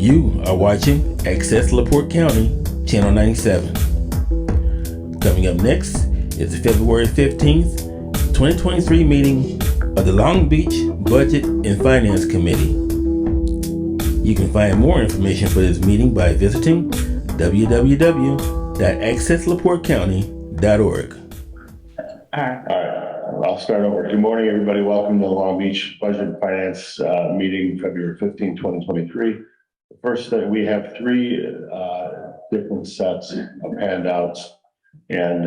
You are watching Access LaPorte County, Channel 97. Coming up next is the February 15th, 2023 meeting of the Long Beach Budget and Finance Committee. You can find more information for this meeting by visiting www.accesslaportecounty.org. All right, I'll start over. Good morning, everybody. Welcome to the Long Beach Budget and Finance meeting, February 15, 2023. First, we have three different sets of handouts, and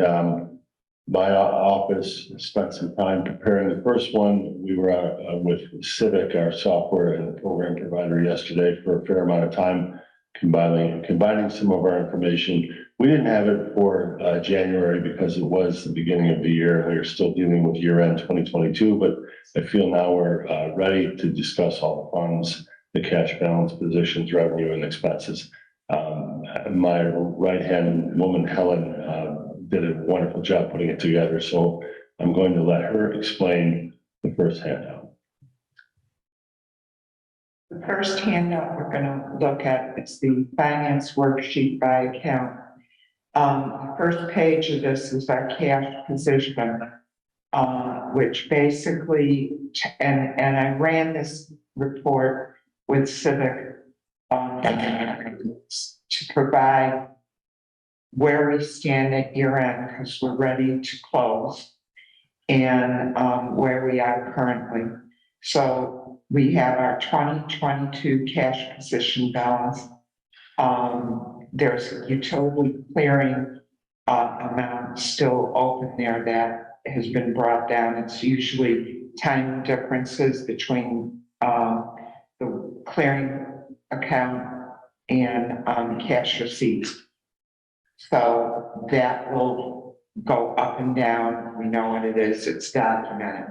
my office spent some time preparing the first one. We were with Civic, our software and program provider, yesterday for a fair amount of time, combining some of our information. We didn't have it for January because it was the beginning of the year and we are still dealing with year-end 2022, but I feel now we're ready to discuss all the funds, the cash balance positions, revenue, and expenses. My right-hand woman, Helen, did a wonderful job putting it together, so I'm going to let her explain the first handout. The first handout we're going to look at is the finance worksheet by account. The first page of this is our cash position, which basically, and I ran this report with Civic to provide where we stand at year end, because we're ready to close, and where we are currently. So we have our 2022 cash position balance. There's a utility clearing amount still open there that has been brought down. It's usually time differences between the clearing account and cash receipts. So that will go up and down. We know what it is, it's documented.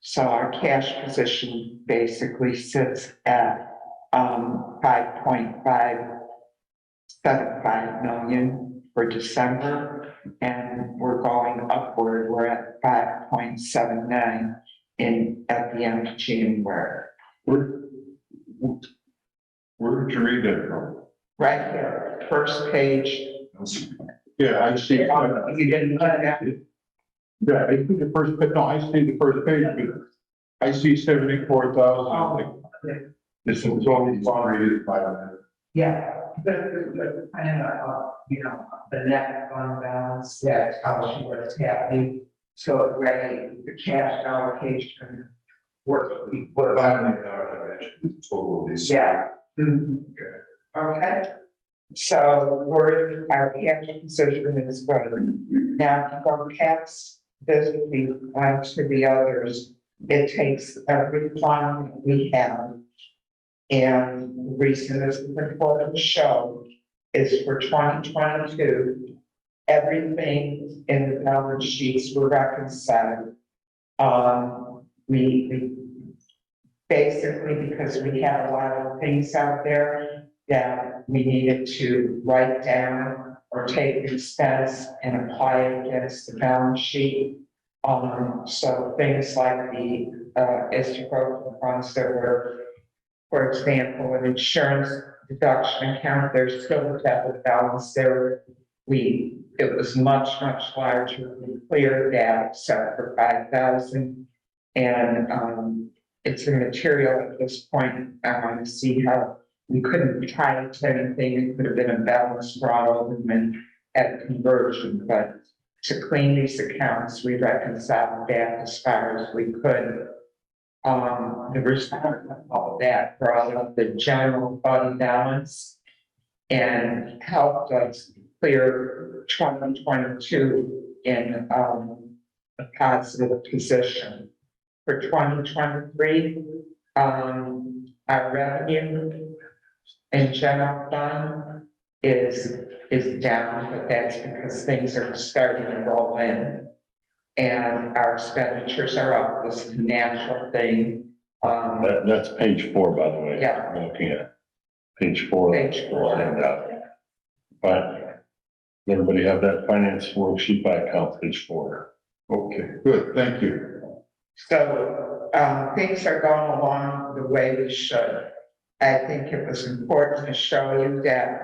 So our cash position basically sits at 5.575 million for December, and we're going upward. We're at 5.79 at the end of January. Where did you read that from? Right here, first page. Yeah, I see. You didn't look at that? Yeah, I see the first, no, I see the first page, but I see 74,000. This is only rated by. Yeah, but kind of, the net fund balance, that's how what's happening. So really, the cash allocation works. What about total of these? Yeah. Okay. So our cash position is good. Now, if you go past this, to the others, it takes every fund we have. And the reason this is important to show is for 2022, everything in the balance sheets were reconciled. We basically, because we had a lot of things out there that we needed to write down or take expense and apply it against the balance sheet. So things like the escrow funds that were, for example, an insurance deduction account, there's still a debit balance there. It was much larger. We cleared that except for 5,000, and it's immaterial at this point. I want to see how we couldn't tie it to anything. It could have been a balance brought over at conversion, but to clean these accounts, we reconciled that as far as we could. The result of all that brought up the general fund balance and helped us clear 2022 in a positive position. For 2023, our revenue in general fund is down, but that's because things are starting to roll in. And our expenditures are up. This is a natural thing. That's page 4, by the way. Yeah. I'm looking at page 4. Page 4. Handout. But everybody have that finance worksheet by account, page 4. Okay, good, thank you. So things are going along the way we should. I think it was important to show you that,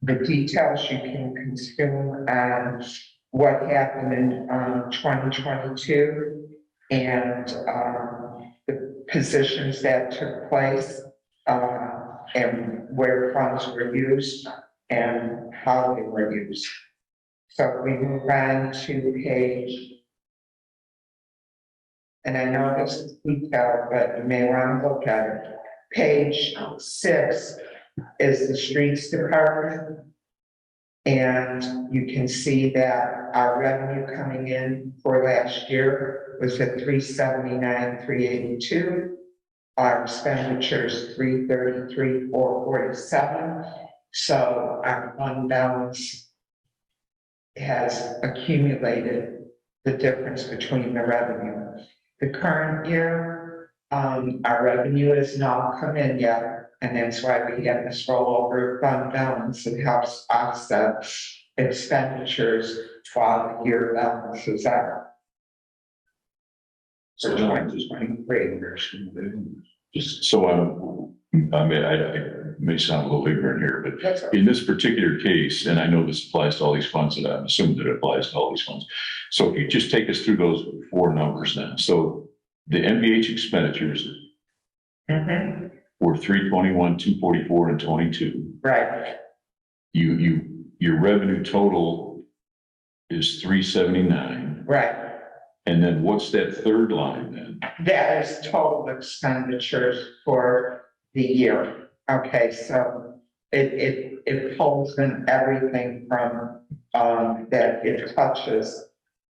the details you can consume on what happened in, 2022 and, the positions that took place, and where funds were used and how they were used. So if we move on to page, and I know this is detailed, but you may want to look at it. Page 6 is the streets department. And you can see that our revenue coming in for last year was at 379, 382. Our expenditures 333, 447. So our fund balance has accumulated the difference between the revenue. The current year, our revenue has not come in yet, and that's why we get this rollover fund balance. It helps offset expenditures while the year balances out. So Just so I mean, I may sound a little ignorant here, but that's in this particular case, and I know this applies to all these funds, and I'm assuming that it applies to all these funds. So if you just take us through those 4 numbers then. So the MVH expenditures Mhm. were 321, 244, and 22. Right, Your revenue total is 379. right. And then what's that third line then? That is total expenditures for the year. Okay, so it pulls in everything from, that it touches.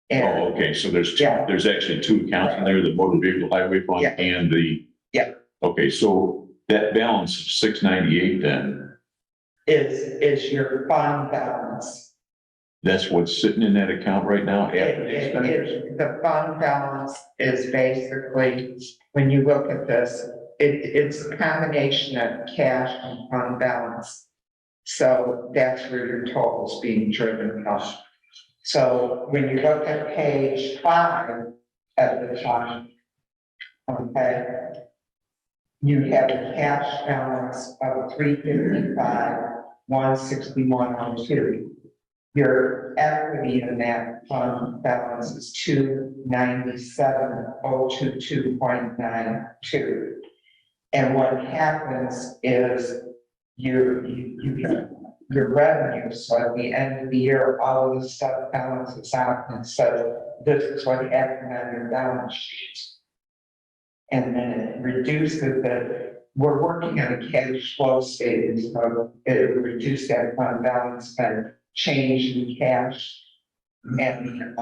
And Oh, okay, so Yeah. there's actually 2 accounts in there, the motor vehicle highway fund Yeah. and the. Yeah. Okay, so that balance of 698 then, is your fund balance. that's what's sitting in that account right now after the expenditures? The fund balance is basically, when you look at this, it's a combination of cash and fund balance. So that's where your total's being driven from. So when you look at page 5 at the top, okay, you have a cash balance of 355, 16102. Your equity in that fund balance is 297,022.92. And what happens is your revenue, so at the end of the year, all of the stuff balances out, and so this is what happened on your balance sheet. And then it reduces we're working on a cash flow statement, so it will reduce that fund balance by change in cash and,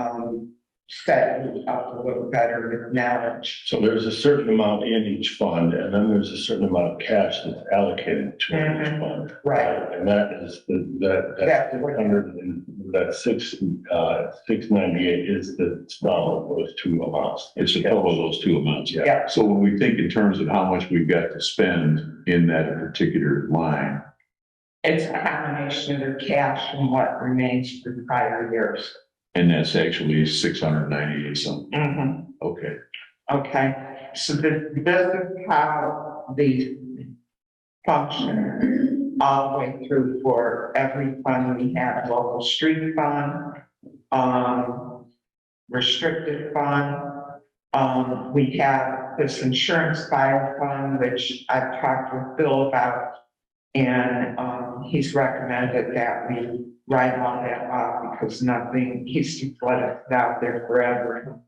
set it up a little better with knowledge. So there's a certain amount in each fund, and then there's a certain amount of cash that's allocated to each fund. Right. And that is That's what- that 698 is the sum of those 2 amounts. It's the total of those 2 amounts. Yeah. So when we think in terms of how much we've got to spend in that particular line, It's a combination of cash and what remains from prior years. and that's actually 698 something, okay. Okay, so this is how the function all the way through for every fund. We have local street fund, restricted fund. We have this insurance fire fund, which I've talked with Bill about. And, he's recommended that we write all that off because he's just let it out there forever.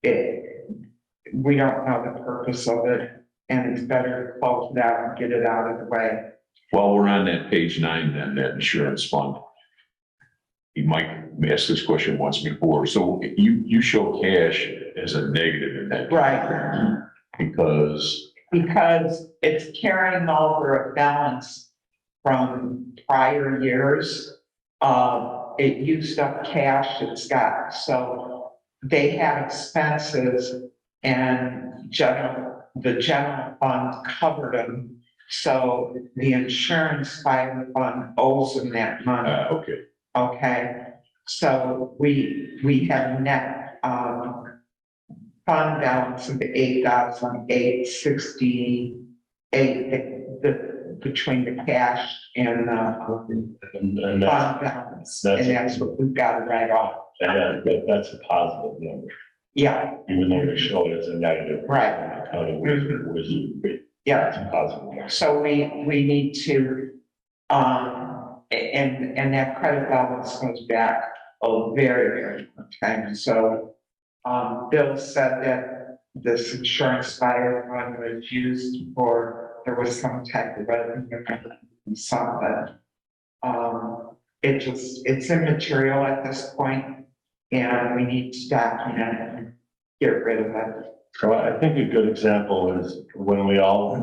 We don't know the purpose of it, and it's better to close it out and get it out of the way. While we're on that page 9, then that insurance fund. You might ask this question once before. So you show cash as a negative in that. Right. Because it's carrying over a balance from prior years. It used up cash it's got, so they have expenses and the general fund covered them. So the insurance fire fund owes them that money. okay, Okay, so we have net, fund balance of 8,860, between the cash and the And that's, fund balance, that's- and that's what we've got to write off. that's a positive number, Yeah, even though they show it as a negative. Right. Accounting was yeah. that's a positive number. So we need to, and that credit balance goes back a very, very long time. So, Bill said that this insurance fire fund was used for, there was some type of revenue from something. It's immaterial at this point, and we need to document it and get rid of it. So I think a good example is when we all,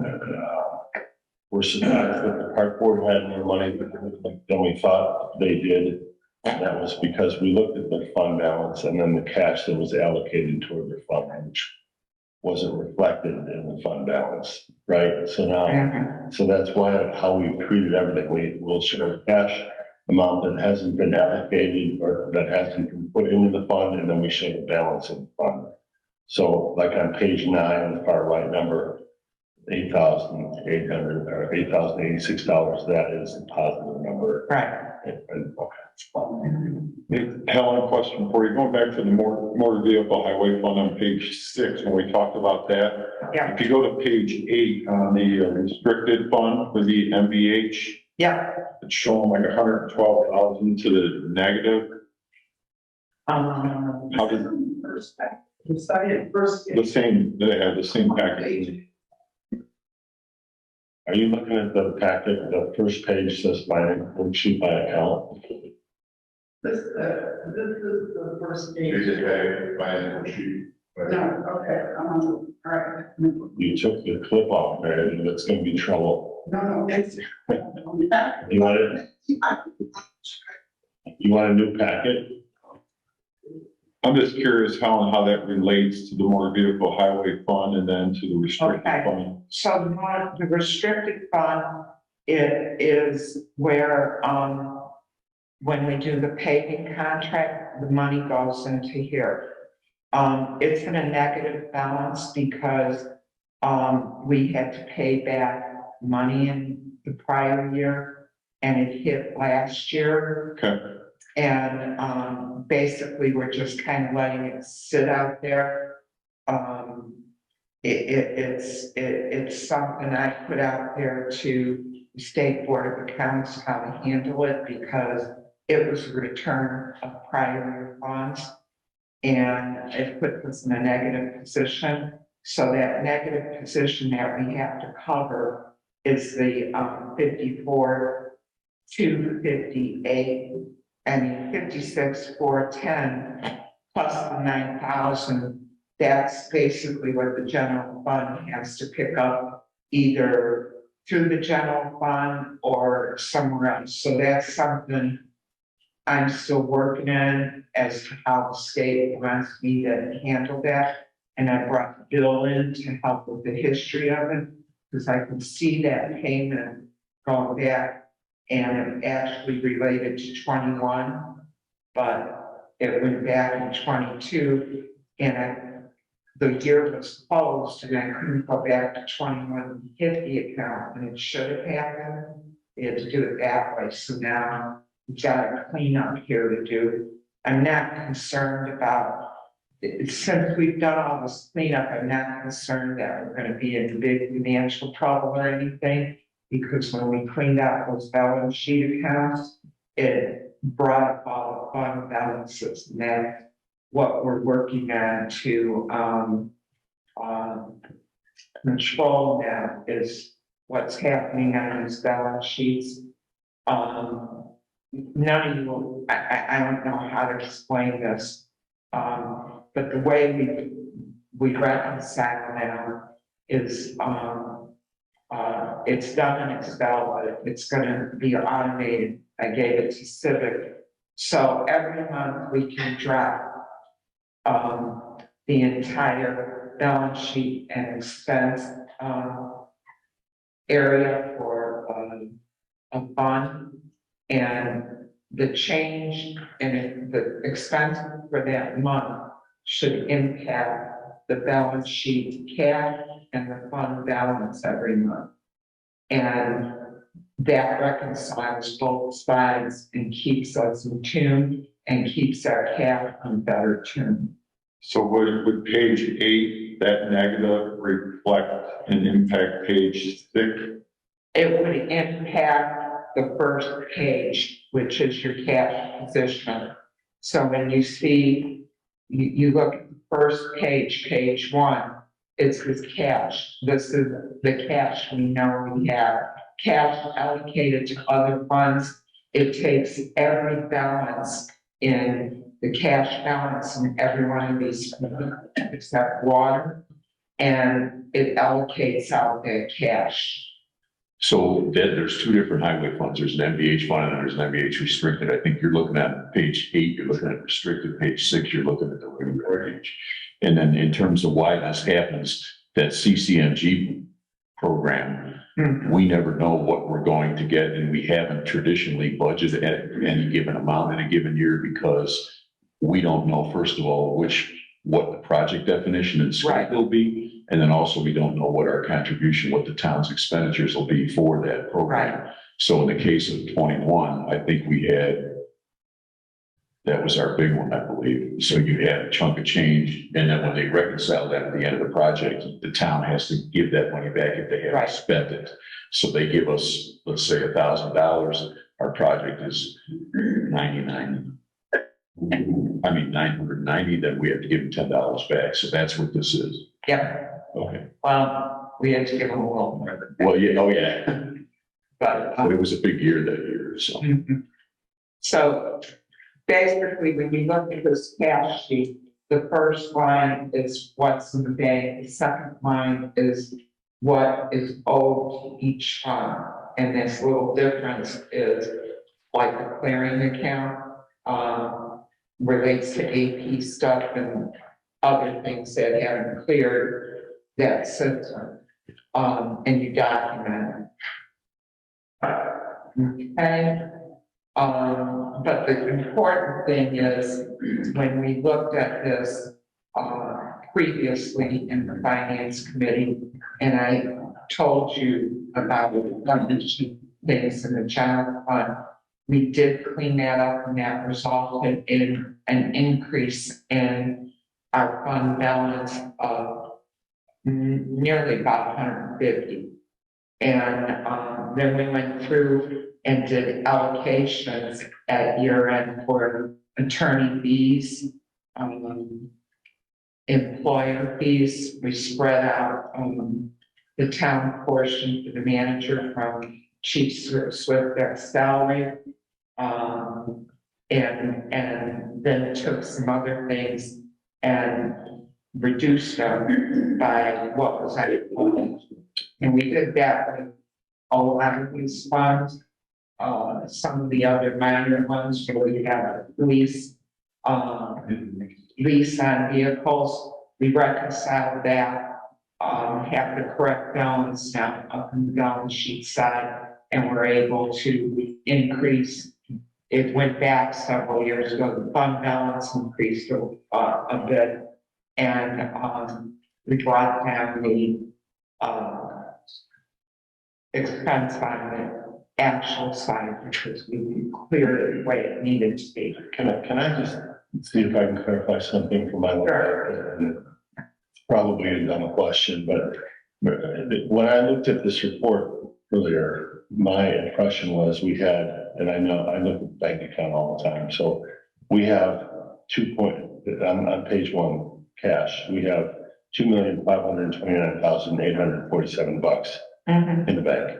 were surprised that the park board had more money than we thought they did. And that was because we looked at the fund balance and then the cash that was allocated toward the fund, which wasn't reflected in the fund balance, right? So now, And so that's why, how we've treated everything. We will show a cash amount that hasn't been allocated or that hasn't been put into the fund, and then we show the balance in the fund. So like on page 9, the far right number, $8,800 or $8,086, that is a positive number. right. Helen, question for you, going back to the motor vehicle highway fund on page 6, when we talked about that. Yeah. If you go to page 8 on the restricted fund for the MVH, Yeah. it's showing like 112,000 to the negative. How did the same, they have the same package? Are you looking at the packet? The first page says by worksheet by account. This is the first page. No, okay, all right. You took the clip off there, and it's gonna be trouble. No, it's. You want it? You want a new packet? I'm just curious how that relates to the motor vehicle highway fund and then to the restricted Okay. fund. So the restricted fund, it is where, when we do the paving contract, the money goes into here. It's in a negative balance because, we had to pay back money in the prior year and it hit last year. Okay, And, basically, we're just kind of letting it sit out there. It's something I put out there to the State Board of Accounts, how to handle it, because it was a return of prior year funds. And it puts us in a negative position. So that negative position that we have to cover is the 54,258. I mean, 56,410 plus the 9,000. That's basically what the general fund has to pick up, either through the general fund or somewhere else. So that's something I'm still working on as to how the state wants me to handle that. And I brought Bill in to help with the history of it, because I can see that payment going back. And it actually related to 21, but it went back in 22, and the year was closed, and I couldn't go back to 21 and hit the account, and it should have happened. They had to do it that way, so now we've got a cleanup here to do. I'm not concerned about, since we've done all this cleanup, I'm not concerned that we're gonna be in big financial trouble or anything. Because when we cleaned out those balance sheet accounts, it brought up all the fund balances. And that's what we're working on to control now, is what's happening on these balance sheets. None of you, I don't know how to explain this. But the way we reconcile now is, it's done in Excel, but it's gonna be automated. I gave it to Civic. So every month we can drop the entire balance sheet and expense area for a fund. And the change in the expense for that month should impact the balance sheet cash and the fund balance every month. And that reconciles both sides and keeps us in tune and keeps our cap on better tune. So would page 8, that negative reflect and impact page 6? It would impact the first page, which is your cash position. So when you see, you look at the first page, page 1, it says cash. This is the cash we know we have. Cash allocated to other funds. It takes every balance in the cash balance in every one of these except water, and it allocates out that cash. So there's 2 different highway funds. There's an MVH fund and there's an MVH restricted. I think you're looking at page 8, you're looking at restricted. Page 6, you're looking at the regular page. And then in terms of why this happens, that CCMG program, we never know what we're going to get, and we haven't traditionally budgeted at any given amount in a given year because we don't know, first of all, what the project definition and scope Right. will be. And then also we don't know what our contribution, what the town's expenditures will be for that program. So in the case of 21, I think we had, that was our big one, I believe. So you had a chunk of change, and then when they reconcile that at the end of the project, the town has to give that money back if they haven't Right. spent it. So they give us, let's say, $1,000. Our project is 990, then we have to give them $10 back. So that's what this is. Yep. Okay. Well, we had to give them a little more than that, Well, yeah, oh, yeah. but. But it was a big year that year, so. So basically, when you look at this cash sheet, the first line is what's in the bank, the second line is what is owed to each fund. And this little difference is like the clearing account, relates to AP stuff and other things that haven't cleared that system. And you document it. Okay. But the important thing is, when we looked at this, previously in the finance committee, and I told you about the things in the general fund, we did clean that up, and that resulted in an increase in our fund balance of nearly about 150. And then we went through and did allocations at year end for attorney fees, employer fees. We spread out the town portion for the manager from Chief Swift's salary. And then took some other things and reduced them by what was I. And we did that with a lot of these funds. Some of the other minor ones where we have lease on vehicles, we reconciled that, have the correct balance now up in the balance sheet side, and we're able to increase. It went back several years ago, the fund balance increased a bit, and we brought down the expense on the actual side, because we cleared it the way it needed to be. Can I just see if I can clarify something from my Sure. Probably a dumb question, but when I looked at this report earlier, my impression was we had, and I know I look at the bank account all the time, so we have on page 1, cash, we have $2,529,847 in the bank.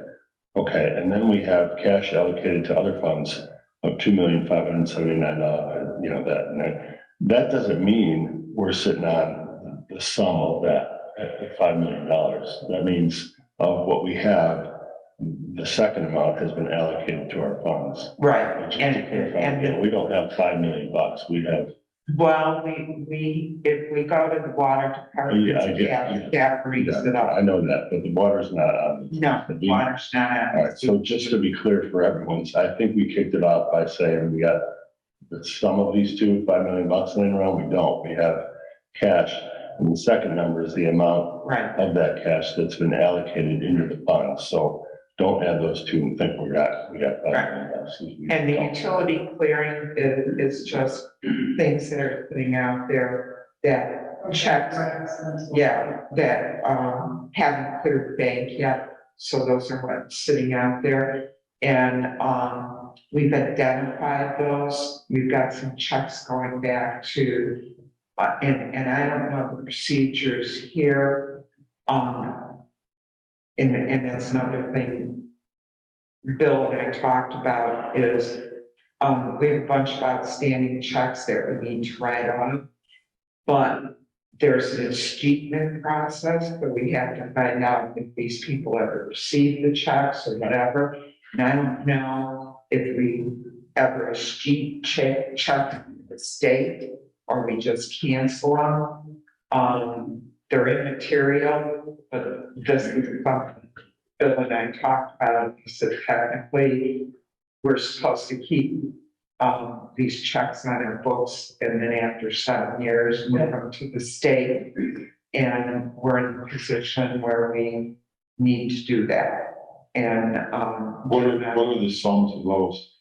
Okay, and then we have cash allocated to other funds of $2,579,000, that doesn't mean we're sitting on the sum of that at $5 million. That means of what we have, the second amount has been allocated to our funds. Right, Just to clarify, we don't have $5 million, we have. well, we, if we go to the water department, Yeah, I get- that brings it I up. know that, but the water's not on. No, the water's not. All right, so just to be clear for everyone, I think we kicked it off by saying we got the sum of these two, $5 million laying around. We don't, we have cash. And the second number is the amount Right, of that cash that's been allocated into the fund. So don't add those two and think we got. Excuse me. And the utility clearing is just things that are sitting out there that checks, yeah, that, haven't cleared the bank yet. So those are what's sitting out there. And, we've identified those. We've got some checks going back to, and I don't know the procedures here. And that's another thing Bill and I talked about is, we have a bunch of outstanding checks that we need to write on. But there's an escheatment process, but we have to find out if these people ever received the checks or whatever. And I don't know if we ever escheat check the state or we just cancel them. They're immaterial, but this is something Bill and I talked about. He said technically we're supposed to keep these checks on our books, and then after 7 years, move them to the state. And we're in a position where we need to do that. And, What are the sums of those?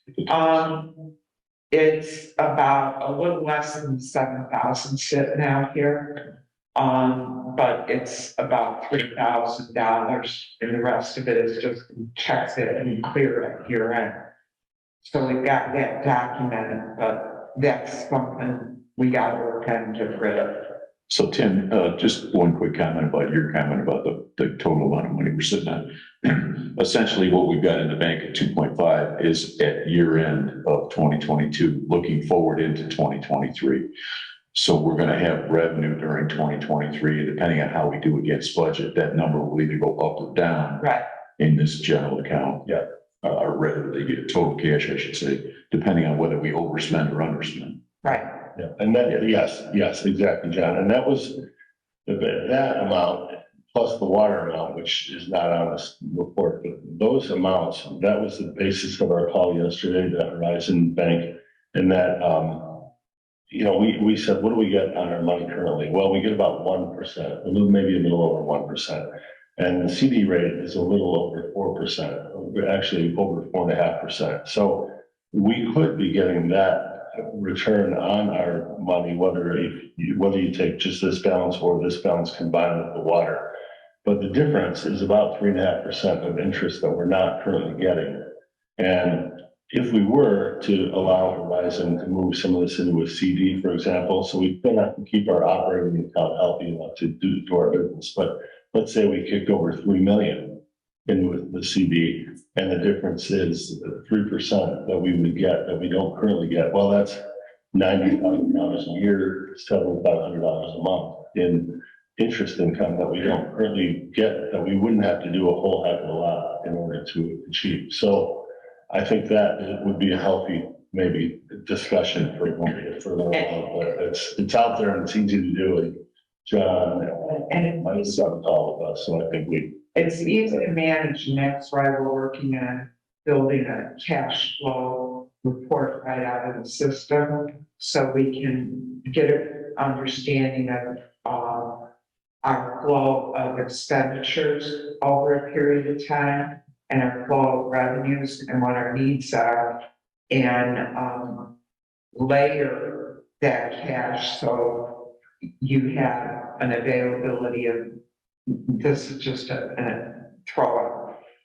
it's about a little less than 7,000 sitting out here. But it's about $3,000, and the rest of it is just checks that can clear at year end. So we've got that documented, but that's something we got to work on to get rid of. So Tim, just one quick comment about your comment about the total amount of money we're sitting on. Essentially, what we've got in the bank at 2.5 is at year end of 2022, looking forward into 2023. So we're going to have revenue during 2023, and depending on how we do against budget, that number will either go up or down Right. in this general account. Yeah. Or rather, they get total cash, I should say, depending on whether we overspend or underspend. Right. Yeah, and that, yes, exactly, John. And that was, that amount plus the water amount, which is not on this report, but those amounts, that was the basis of our call yesterday, the Horizon Bank. And that, we said, what do we get on our money currently? Well, we get about 1%, maybe a little over 1%. And the CD rate is a little over 4%, actually over 4.5%. So we could be getting that return on our money, whether you take just this balance or this balance combined with the water. But the difference is about 3.5% of interest that we're not currently getting. And if we were to allow Horizon to move some of this into a CD, for example, so we still have to keep our operating account healthy enough to do our business. But let's say we kicked over 3 million into the CD, and the difference is 3% that we would get that we don't currently get. Well, that's $90,000 a year, $7,500 a month in interest income that we don't currently get, that we wouldn't have to do a whole heck of a lot in order to achieve. So I think that would be a healthy, maybe, discussion for further along, but it's out there and it's easy to do. And John, And Mike's done with all of us, so I think it's easy to manage, and that's why we're working on building a cash flow report right out of the system, so we can get an understanding of our flow of expenditures over a period of time, and our flow of revenues and what our needs are, and layer that cash so you have an availability of, this is just an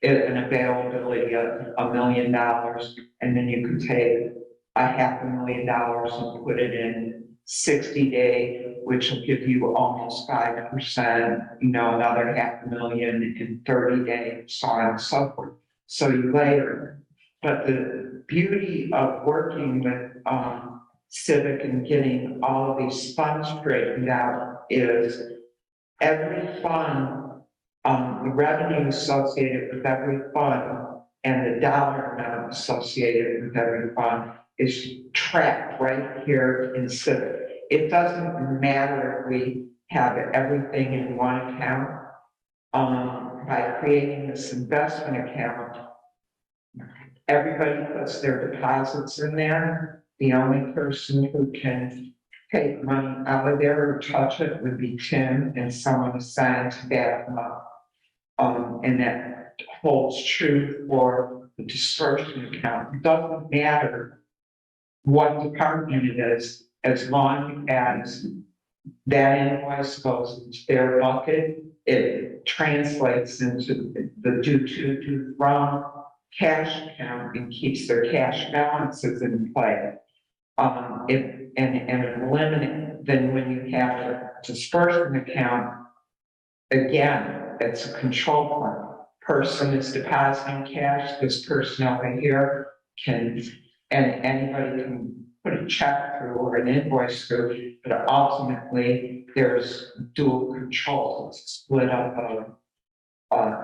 availability of $1 million, and then you can take $500,000 and put it in 60-day, which will give you almost 5%, another $500,000 in 30 days, so on and so forth. So you layer. But the beauty of working with Civic and getting all of these funds straightened out is every fund, the revenue associated with every fund and the dollar amount associated with every fund is tracked right here in Civic. It doesn't matter if we have everything in one account. By creating this investment account, everybody puts their deposits in there. The only person who can take money out of there or touch it would be Tim, and someone assigned to back them up. And that holds true for the disbursement account. It doesn't matter what department it is, as long as that invoice goes into their bucket, it translates into the due to, due from cash account and keeps their cash balances in play. And eliminate, then when you have a disbursement account, again, it's a control point. Person is depositing cash, this person over here can, and anybody can put a check through or an invoice through, but ultimately there's dual control, it's a split up of,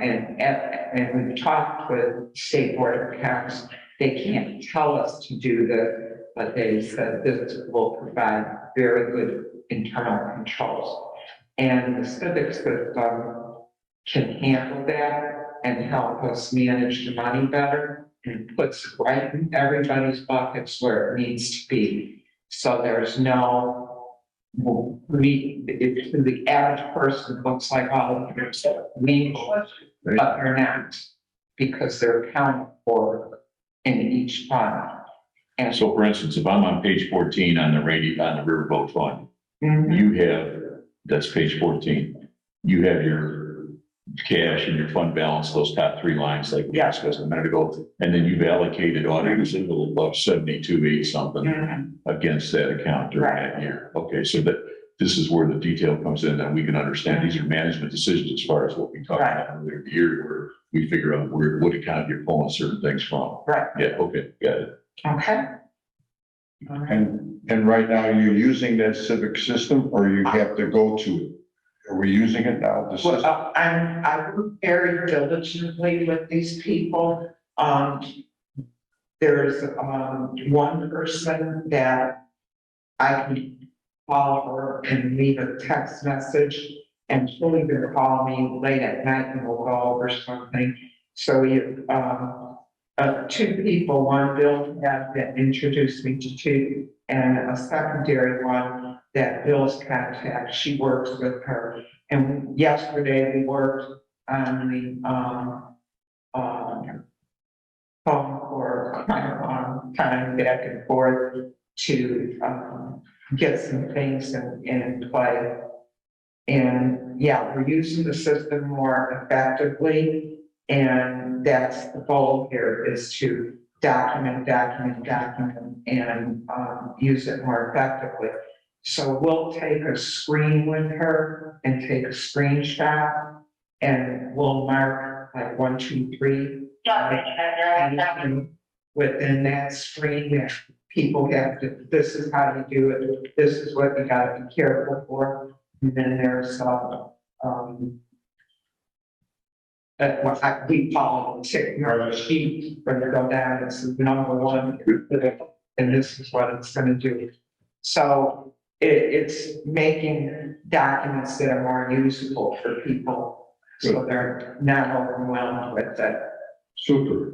and we've talked with State Board of Accounts, they can't tell us to do this, but they said this will provide very good internal controls. And the civic system can handle that and help us manage the money better and puts it right in everybody's buckets where it needs to be. So there's no, the average person looks like all of them, but they're not, because they're accounted for in each fund. And So for instance, if I'm on page 14 on the Riverboat Fund, Mhm. you have, that's page 14, you have your cash and your fund balance, those top three lines like we Yeah. discussed a minute ago. And then you've allocated on every single above 72, 8 something Mhm. against that account during Right. that year. Okay, so that this is where the detail comes in, that we can understand these are management decisions as far as what we talked about earlier in the year, where we figure out where, what account you're pulling certain things from. Right, Yeah, okay, got it. okay. And right now you're using that civic system or you have to go to it? Are we using it now? The system? Well, I work very diligently with these people. There's, one person that I can call her and leave a text message, and she'll either call me late at night and we'll go over something. So you, two people, one Bill had that introduced me to two, and a secondary one that Bill's contact, she works with her. And yesterday we worked on the, phone for quite a long time, back and forth to, get some things in play. And yeah, we're using the system more effectively. And that's the goal here, is to document, and use it more effectively. So we'll take a screen with her and take a screenshot, and we'll mark like 1, 2, 3. And within that screen, that people have to, this is how you do it, this is what you gotta be careful for. And then there's, we follow the tick sheet, when you go down, this is number 1, and this is what it's gonna do. So it's making documents that are more usable for people, so they're not overwhelmed with it. Super.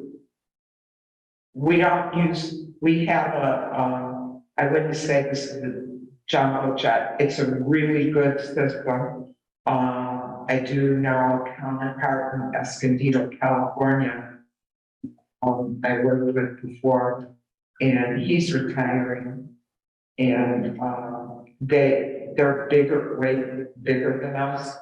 We don't use, we have a, I wouldn't say this is a jumbo jet, it's a really good system. I do know a counterpart in Escondido, California. I worked with before, and he's retiring. And, they're bigger, way bigger than us,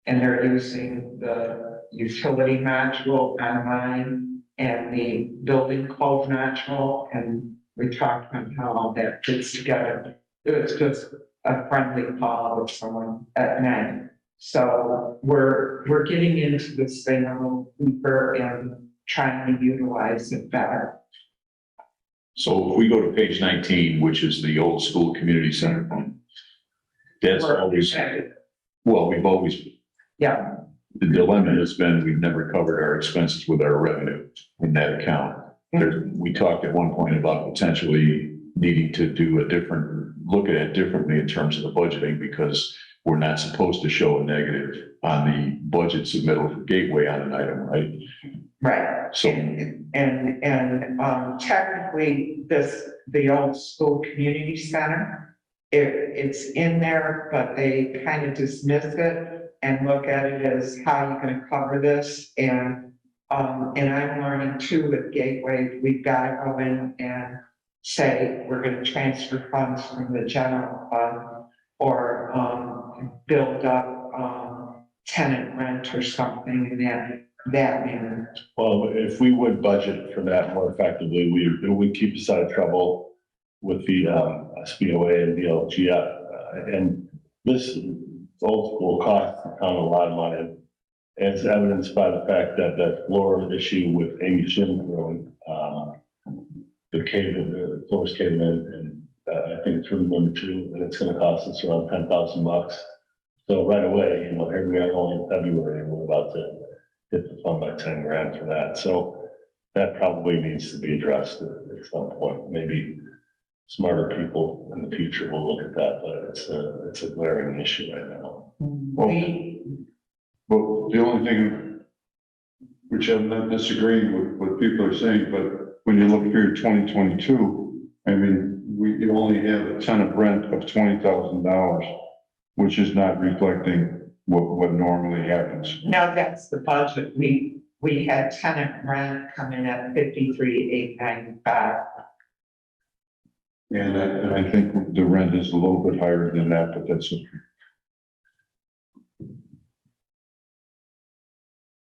and they're using the utility module online and the building code module, and we talked about how all that fits together. It was just a friendly call with someone at night. So we're getting into this thing a little deeper and trying to utilize it better. So if we go to page 19, which is the old school community center fund, that's always, well, we've always, Yeah, the dilemma has been, we've never covered our expenses with our revenue in that account. We talked at one point about potentially needing to do a different, look at it differently in terms of the budgeting, because we're not supposed to show a negative on the budget submittal for Gateway on an item, right? right. So, And technically, the old school community center, it's in there, but they kind of dismiss it and look at it as how you're gonna cover this. And And I'm learning too with Gateway, we've got to go in and say, we're gonna transfer funds from the general fund or, build up, tenant rent or something in that manner. Well, if we would budget for that more effectively, it would keep us out of trouble with the SBOA and DLGF. And this old school costs the town a lot of money. And it's evidenced by the fact that that floor issue with Amy Shin Road, the floor's caving in, and I think it's room number 2, and it's gonna cost us around $10,000. So right away, here we are only in February, and we're about to hit the fund by 10 grand for that. So that probably needs to be addressed at some point. Maybe smarter people in the future will look at that, but it's a glaring issue right now. We, Well, the only thing, which I'm not disagreeing with what people are saying, but when you look here at 2022, I mean, you only have a tenant rent of $20,000, which is not reflecting what normally happens. no, that's the budget. We had tenant rent come in at 53,895. And I think the rent is a little bit higher than that, but that's okay.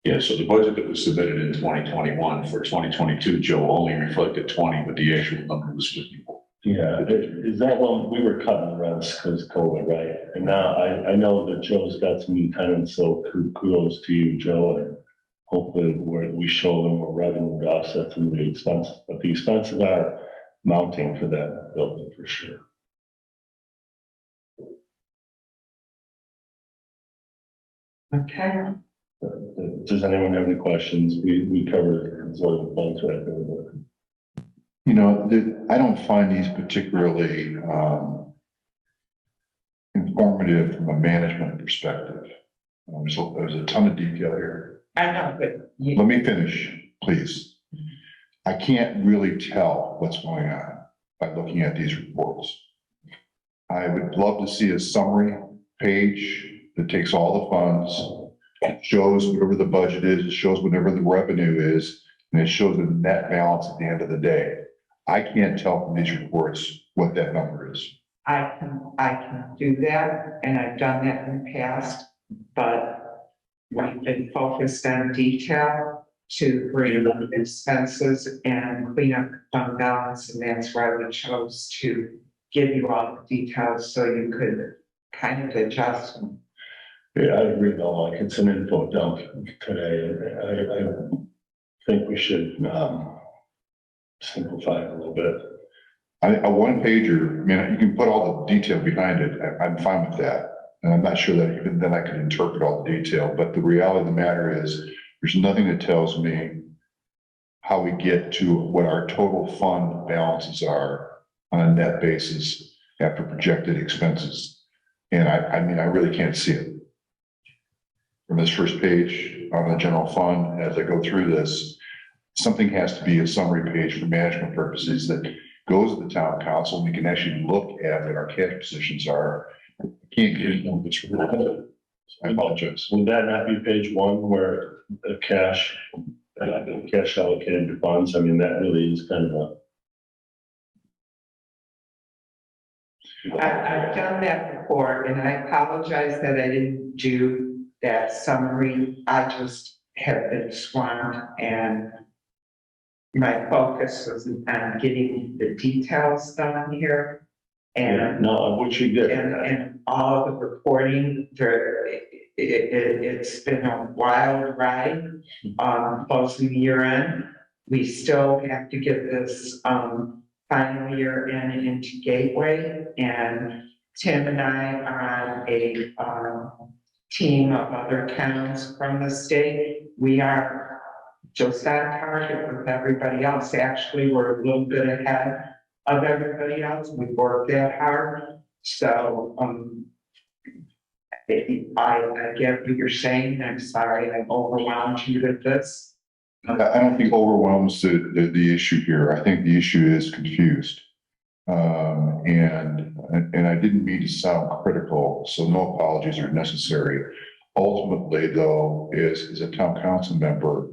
Yeah, so the budget that was submitted in 2021 for 2022, Joe, only reflected 20, but the actual number was 54. Yeah, is that one, we were cutting the rents because of COVID, right? And now I know that Joe's got some new tenants, so kudos to you, Joe, and hopefully we show them more revenue to offset some of the expenses, but the expenses are mounting for that building for sure. Okay. Does anyone have any questions? We covered sort of the points right there. I don't find these particularly informative from a management perspective. There's a ton of detail here. I know, but you, Let me finish, please. I can't really tell what's going on by looking at these reports. I would love to see a summary page that takes all the funds, shows whatever the budget is, it shows whatever the revenue is, and it shows the net balance at the end of the day. I can't tell from these reports what that number is. I can do that, and I've done that in the past, but we've been focused on detail to bring up expenses and clean up the fund balance, and that's why we chose to give you all the details so you could kind of adjust them. Yeah, I agree, though, like it's an info dump today. I think we should simplify it a little bit. A one pager, I mean, you can put all the detail behind it. I'm fine with that. And I'm not sure that even then I can interpret all the detail, but the reality of the matter is there's nothing that tells me how we get to what our total fund balances are on a net basis after projected expenses. And I mean, I really can't see it. From this first page on the general fund, as I go through this, something has to be a summary page for management purposes that goes to the town council. We can actually look at what our cash positions are. I can't get it. It's really, I apologize. Would that not be page 1 where the cash allocated to funds? I mean, that really is kind of I've done that before, and I apologize that I didn't do that summary. I just have been swamped, and my focus was on getting the details done here. And no, what you did. and all the reporting, it's been a wild ride, closing the year end. We still have to get this, final year end into Gateway, and Tim and I are on a, team of other towns from the state. We are just on target with everybody else. Actually, we're a little bit ahead of everybody else. We worked that hard. So, I get what you're saying. I'm sorry I overwhelmed you with this. I don't think overwhelms the issue here. I think the issue is confused. And I didn't mean to sound critical, so no apologies are necessary. Ultimately, though, as a town council member,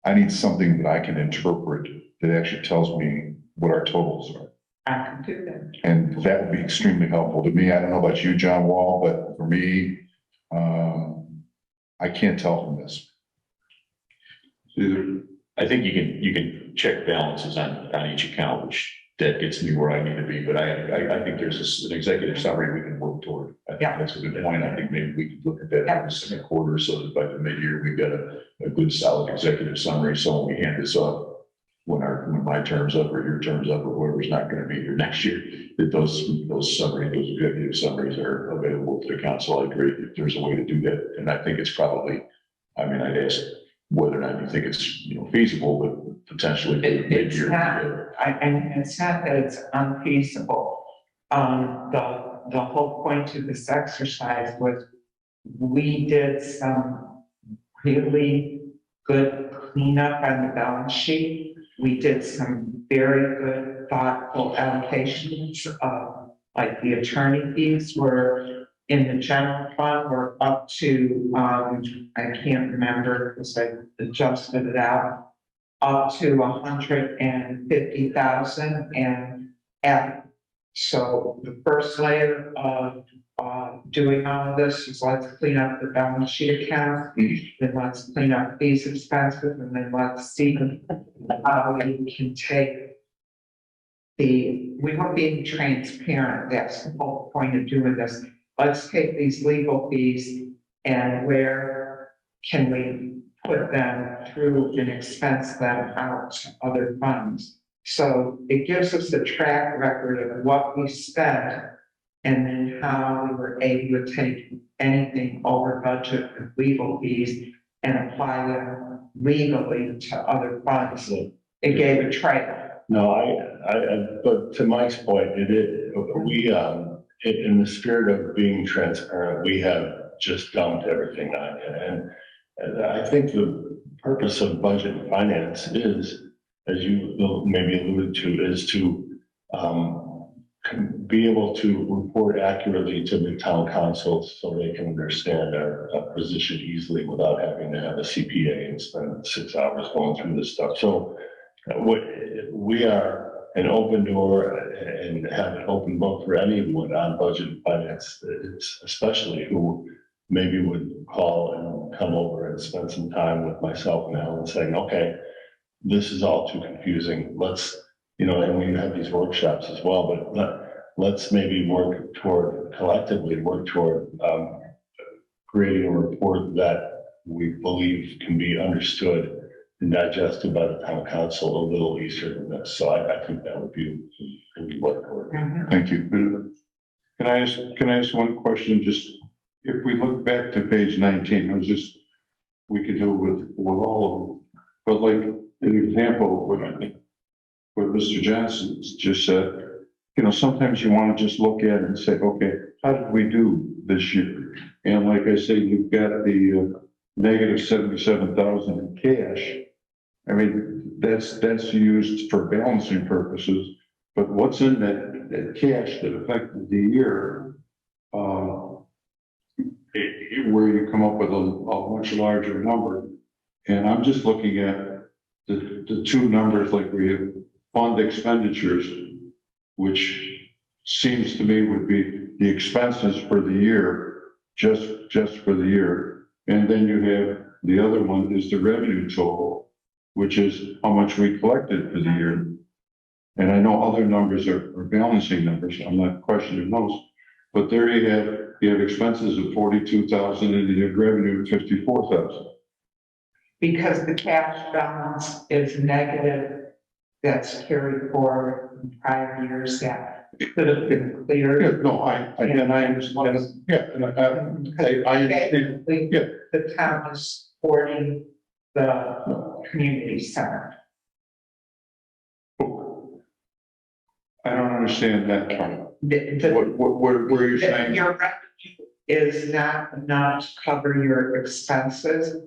I need something that I can interpret that actually tells me what our totals are. I can do that. And that would be extremely helpful to me. I don't know about you, John Wall, but for me, I can't tell from this. Either, I think you can check balances on each account, which that gets me where I need to be, but I think there's an executive summary we can work toward. I think Yeah. that's a good point. I think maybe we could look at that in the second quarter, so that by the mid-year, we've got a good solid executive summary, so when we hand this up, when my term's up or your term's up or whoever's not gonna be here next year, that those executive summaries are available to the council. I agree, if there's a way to do that, and I think it's probably, I mean, I'd ask whether or not you think it's, feasible, but potentially for the It's mid-year. not, and it's not that it's unfeasible. The whole point of this exercise was we did some really good cleanup on the balance sheet. We did some very good thoughtful allocations of, like the attorney fees were in the general fund, we're up to, I can't remember because I adjusted it out, up to 150,000 and so the first layer of doing all of this is let's clean up the balance sheet account, then let's clean up these expenses, and then let's see how we can take we were being transparent. That's the whole point of doing this. Let's take these legal fees and where can we put them through and expense them out to other funds. So it gives us a track record of what we spent and then how we were able to take anything over budget with legal fees and apply them legally to other funds. It gave a trail. No, but to Mike's point, we, in the spirit of being transparent, we have just dumped everything on you. And I think the purpose of budget and finance is, as you maybe alluded to, is to be able to report accurately to the town council so they can understand our position easily without having to have a CPA and spend 6 hours going through this stuff. So we are an open door and have an open book for anyone on budget and finance, especially who maybe would call and come over and spend some time with myself and Alan saying, okay, this is all too confusing. Let's, and we have these workshops as well, but let's maybe collectively work toward creating a report that we believe can be understood and digested by the town council a little easier than this. So I think that would be what we're. Thank you. can I ask one question? Just, if we look back to page 19, we could do with all of them, but like an example, what Mr. Johnson just said, sometimes you want to just look at it and say, okay, how did we do this year? And like I say, you've got the negative 77,000 in cash. I mean, that's used for balancing purposes, but what's in that cash that affected the year, where you come up with a much larger number? And I'm just looking at the two numbers, like we have fund expenditures, which seems to me would be the expenses for the year, just for the year. And then you have the other one is the revenue total, which is how much we collected for the year. And I know other numbers are balancing numbers. I'm not questioning those, but there you have expenses of 42,000 and you have revenue of 54,000. Because the cash balance is negative, that's carried forward from prior years that could have been cleared. Yeah, no, I understand. Yeah, and I understand. Yeah. The town is supporting the community center. I don't understand that part. The- What are you saying? Your revenue is not enough to cover your expenses.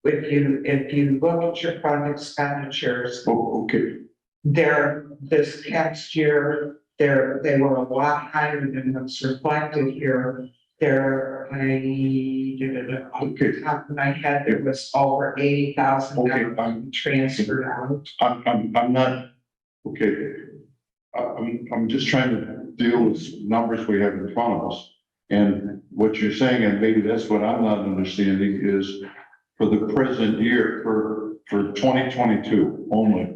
If you look at your fund expenditures, Oh, okay. this past year, they were a lot higher than what's reflected here. there, off the top of my head, there was over $80,000 transferred out. I'm not, okay. I'm just trying to deal with numbers we have in front of us. And what you're saying, and maybe that's what I'm not understanding, is for the present year, for 2022 only,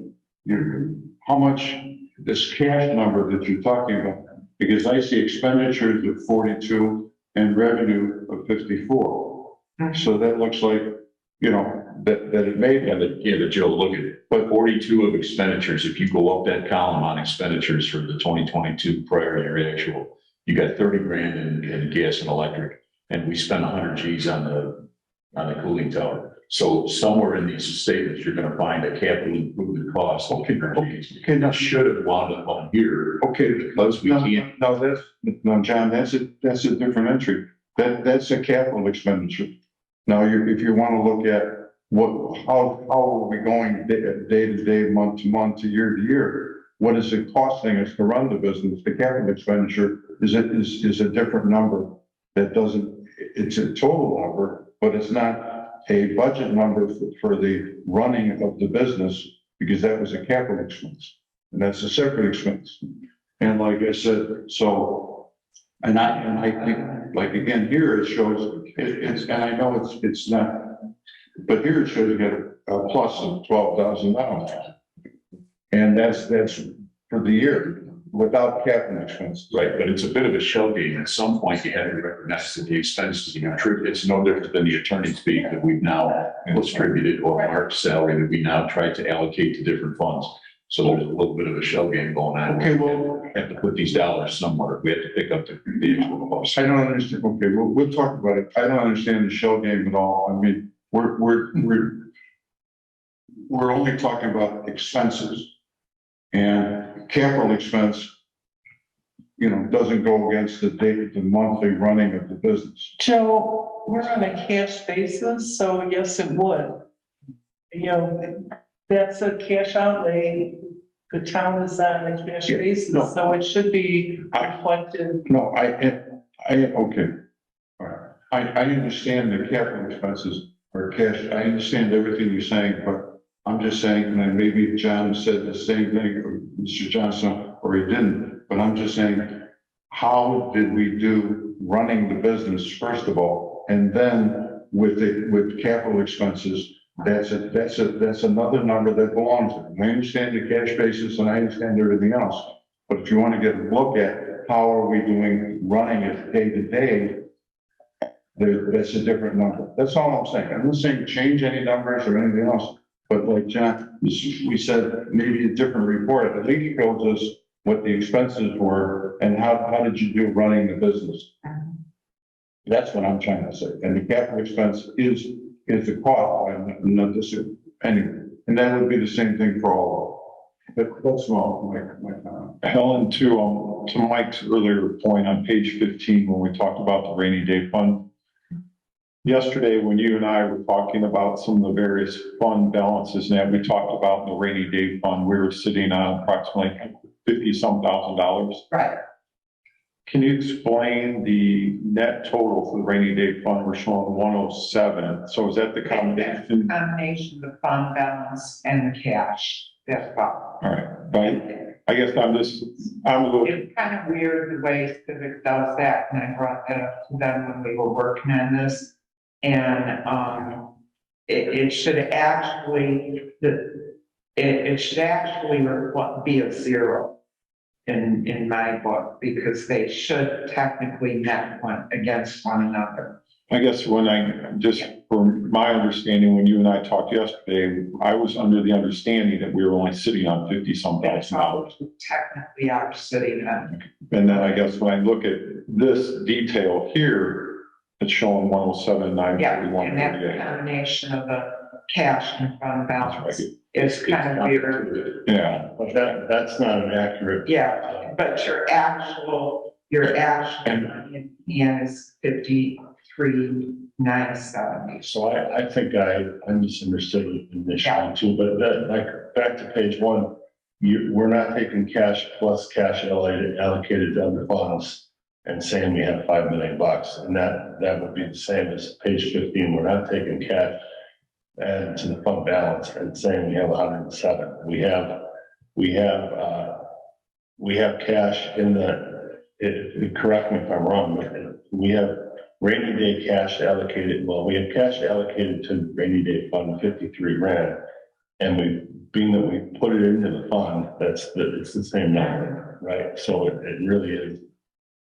how much this cash number that you're talking about? Because I see expenditures of 42 and revenue of 54. So that looks like, that it may be. But Joe, look at it, but 42 of expenditures, if you go up that column on expenditures for the 2022 prior year actual, you got 30 grand in gas and electric, and we spent 100 Gs on the cooling tower. So somewhere in these statements, you're gonna find a capital improvement cost. Okay, that should have wound up on here. Okay, Because we can't. No, John, that's a different entry. That's a capital expenditure. Now, if you want to look at how are we going day to day, month to month, to year, what is it costing us to run the business? The capital expenditure is a different number that it's a total number, but it's not a budget number for the running of the business, because that was a capital expense and that's a separate expense. And like I said, so, and I think, like, again, here it shows, and I know it's not, but here it shows you get a plus of $12,000. And that's for the year without capital expense. Right, but it's a bit of a shell game. At some point, you have to recognize that the expenses, it's no different than the attorney's fee that we've now distributed, or Mark's salary that we now try to allocate to different funds. So there's a little bit of a shell game going on. Okay, well, We have to put these dollars somewhere. We have to pick up the actual cost. I don't understand. Okay, we'll talk about it. I don't understand the shell game at all. I mean, we're only talking about expenses, and capital expense, doesn't go against the monthly running of the business. Joe, we're on a cash basis, so yes, it would. That's a cash outlay. The town is on a cash Yeah, basis, no. so it should be reflected. No, okay. All right. I understand the capital expenses are cash. I understand everything you're saying, but I'm just saying, and maybe John said the same thing, or Mr. Johnson, or he didn't, but I'm just saying, how did we do running the business, first of all? And then with capital expenses, that's another number that belongs there. I understand the cash basis and I understand everything else. But if you want to get a look at how are we doing running it day to day, that's a different number. That's all I'm saying. I'm not saying change any numbers or anything else. But like John, we said, maybe a different report. At least shows us what the expenses were and how did you do running the business? That's what I'm trying to say. And the capital expense is the cost. I'm not this anyway. And that would be the same thing for all of them. But that's my comment. Helen, to Mike's earlier point on page 15, when we talked about the rainy day fund. Yesterday, when you and I were talking about some of the various fund balances that we talked about in the rainy day fund, we were sitting on approximately $50-some thousand. Right. Can you explain the net total for the rainy day fund? We're showing 107. So is that the combination? Combination of the fund balance and the cash. That's all. All right, but I guess I'm a little. It's kind of weird the way Civic does that, and I brought that up to them when we were working on this. And it should actually, it should actually be a zero in my book, because they should technically net one against one another. I guess from my understanding, when you and I talked yesterday, I was under the understanding that we were only sitting on $50-some That's thousand. all we technically are sitting on. And then I guess when I look at this detail here, it's showing 107, Yeah, 941. and that's a combination of the cash and fund balance. It's kind of weird. Yeah, But that's not an accurate. Yeah, but your actual money is 53,970. So I think I misunderstood it initially too, but that, like, back to page 1, we're not taking cash plus cash allocated to other funds and saying we have $5 million. And that would be the same as page 15. We're not taking cash and to the fund balance and saying we have 107. We have cash in correct me if I'm wrong, but we have rainy day cash allocated. Well, we have cash allocated to rainy day fund, 53 grand. And being that we put it into the fund, it's the same number, right? So it really is,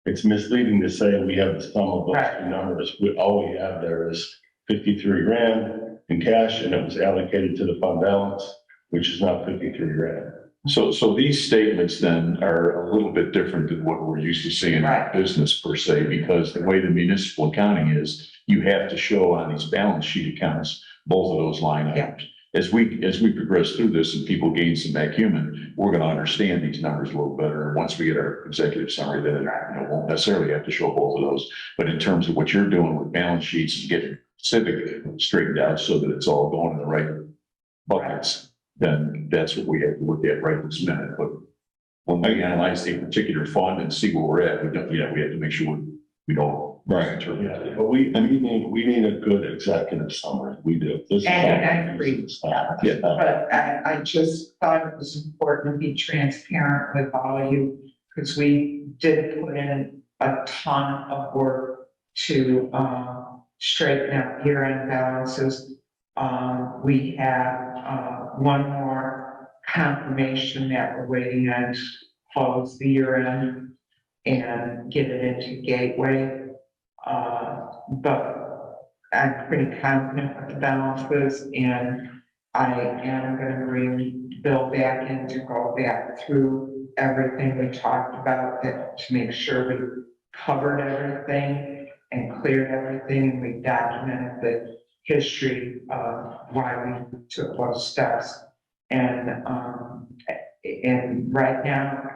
it's misleading to say we have the sum of those two numbers. All we have there is 53 grand in cash, and it was allocated to the fund balance, which is now 53 grand. So these statements then are a little bit different than what we're used to seeing in Right. business per se, because the way the municipal accounting is, you have to show on these balance sheet accounts, both of those line items. As we progress through this and people gain some acumen, we're going to understand these numbers a little better. And once we get our executive summary, then won't necessarily have to show both of those. But in terms of what you're doing with balance sheets and getting civic straightened out so that it's all going in the right buckets, then that's what we have to look at right this minute. But when we analyze a particular fund and see where we're at, we have to make sure we don't. Right. Yeah, but we need a good executive summary. We do. This is And I all- agree with that. Yeah. But I just thought it was important to be transparent with all of you, because we did put in a ton of work to straighten out year-end balances. We have one more confirmation that we're waiting on to close the year-end and get it into Gateway. But I'm pretty confident with the balances, and I am gonna bring Bill back in to go back through everything we talked about, that to make sure we covered everything and cleared everything, and we documented the history of why we took those steps. And right now,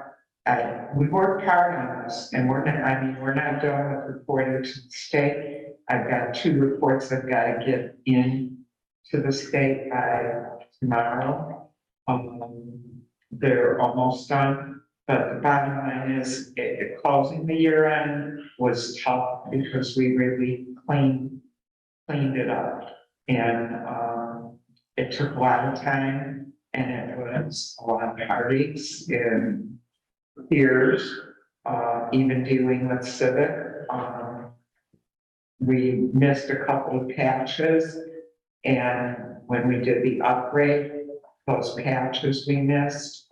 we worked hard on this, and we're not done with reporting to the state. I've got 2 reports I've got to get in to the state by tomorrow. They're almost done, but the bottom line is, closing the year end was tough because we really cleaned it up. And it took a lot of time, and it was a lot of heartaches and fears, even dealing with civic. We missed a couple of patches, and when we did the upgrade, those patches we missed,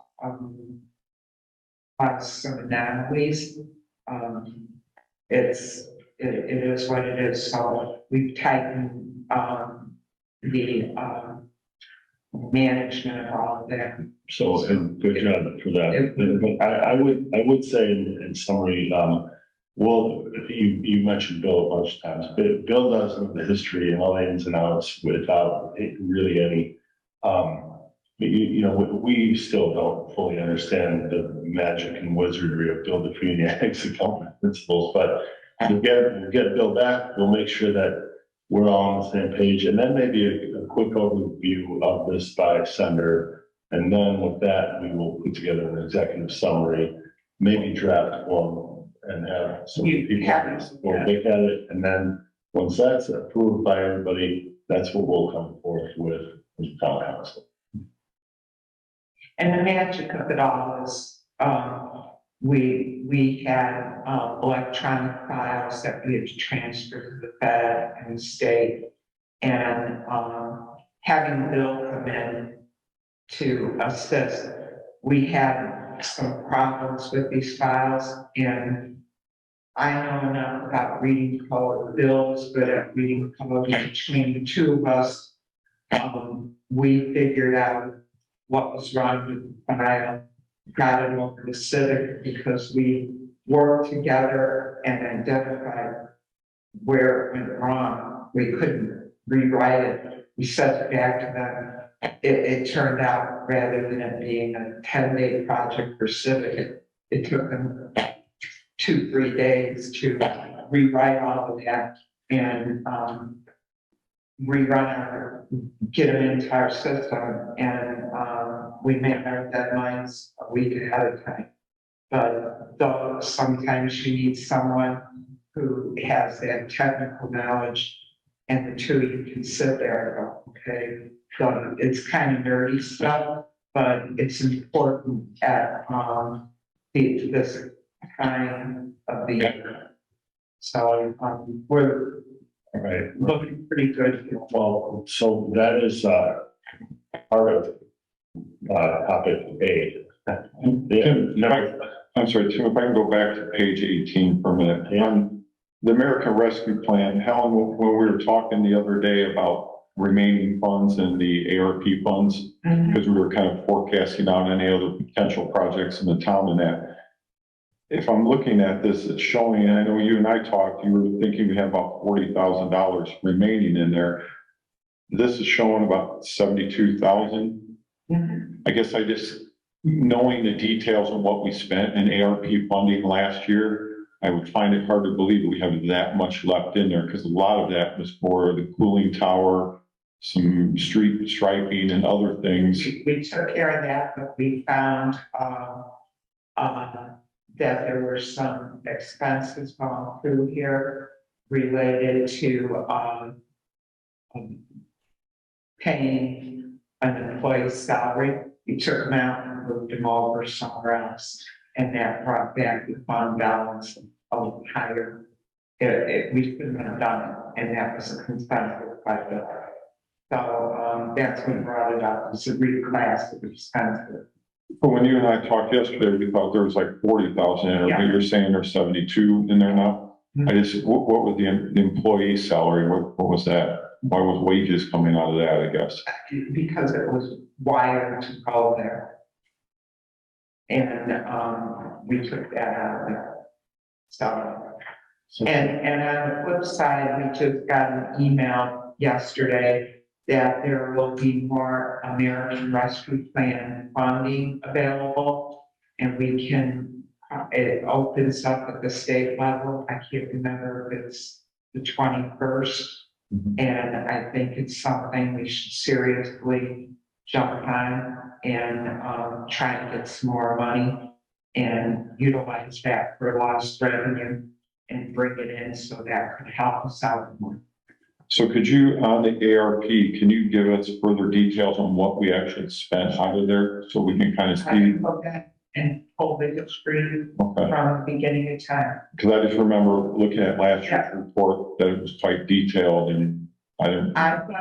caused some anomalies. It is what it is. So we've tightened the management of all of that. So, and good job for that. But I would say in summary, well, you mentioned Bill a bunch of times. Bill does know the history and all the ins and outs without really any, we still don't fully understand the magic and wizardry of Bill Defuniak's accounting principles, but we'll get Bill back. We'll make sure that we're all on the same page, and then maybe a quick overview of this by sender. And then with that, we will put together an executive summary, maybe draft one, and have some people will look at it. And then once that's approved by everybody, that's what we'll come forth with town council. And the magic of it all is, we had electronic files that we had to transfer to the Fed and the state, and having Bill come in to assist. We had some problems with these files, and I know enough about reading code. Bill's good at reading code. Between the 2 of us, we figured out what was wrong with the file, got it over to Civic, because we worked together and identified where it went wrong. We couldn't rewrite it. We sent it back to them. It turned out, rather than it being a 10-day project for Civic, it took them 2-3 days to rewrite all of that and get an entire system. And we met our deadlines a week ahead of time. But though sometimes you need someone who has that technical knowledge, and the two, you can sit there and go, okay, so it's kind of nerdy stuff, but it's important at, this time of the year. So, we're All right. looking pretty good here. Well, so that is, part of, topic A. Tim, Number, I'm sorry, Tim, if I can go back to page 18 for a minute. Yeah. On the American Rescue Plan, Helen, when we were talking the other day about remaining funds and the ARP funds, because we were kind of forecasting out any other potential projects in the town and that. If I'm looking at this, it's showing, and I know you and I talked, you were thinking we have about $40,000 remaining in there. This is showing about 72,000. I guess I just, knowing the details of what we spent in ARP funding last year, I would find it hard to believe we have that much left in there, because a lot of that was for the cooling tower, some street striping and other things. We took care of that, but we found, that there were some expenses going through here related to, paying an employee's salary. We took them out and moved them over somewhere else, and that brought back the fund balance a little higher. We couldn't have done it, and that was a consensus by the. So, that's what brought it up, it's a reclass of expenses. But when you and I talked yesterday, we thought there was like 40,000 in it, Yeah. but you're saying there's 72 in there now? Mhm. I just, what was the employee salary? What was that? Why was wages coming out of that, I guess? Because it was wired to go there. And, we took that out of there. So, and on the flip side, we just got an email yesterday that there will be more American Rescue Plan funding available. And we can, it opens up at the state level. I can't remember if it's the 21st. And I think it's something we should seriously jump on and try to get some more money and utilize that for lost revenue and bring it in, so that could help us out more. So could you, on the ARP, can you give us further details on what we actually spent out of there so we can kind of I see? can look at and pull the history Okay, from the beginning of time. because I just remember looking at last year's report that it was quite detailed, and I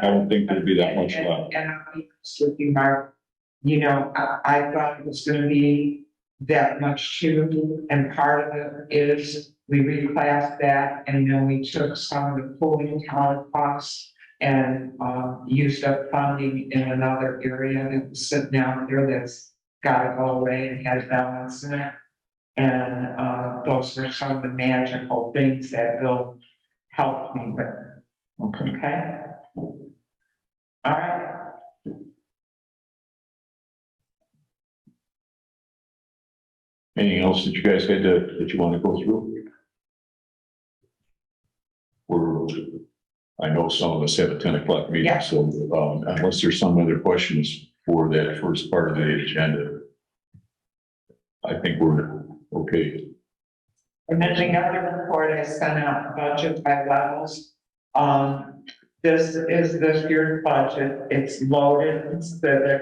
don't think there'd be that much left. And I'll be honest with you, Mark, you know, I thought it was gonna be that much too, and part of it is we reclassed that, and then we took some of the cooling tower costs and used up funding in another area that was sitting out there that's gotta go away and has balance in it. And those were some of the magical things that Bill helped me with. Okay. Okay. All right. Anything else that you guys had that you want to go through? I know some of us have a 10 o'clock meeting, Yeah. so, unless there's some other questions for that first part of the agenda, I think we're okay. And then the other report I sent out, budget by levels. This is this year's budget. It's loaded, it's civic.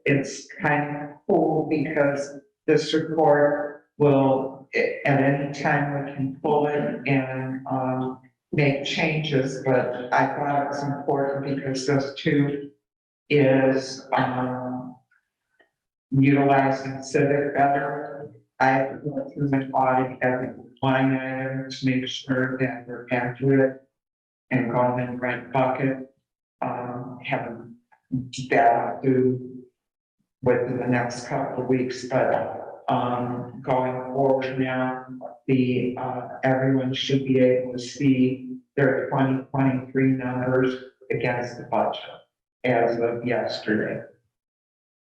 It's kind of cool because this report will, at any time we can pull it and, make changes, but I thought it was important because this too is, utilizing civic better. I went through my audit every line item to make sure that we're accurate and going in the right bucket. Haven't that I'll do within the next couple of weeks, but going forward now, the everyone should be able to see their 2023 numbers against the budget as of yesterday.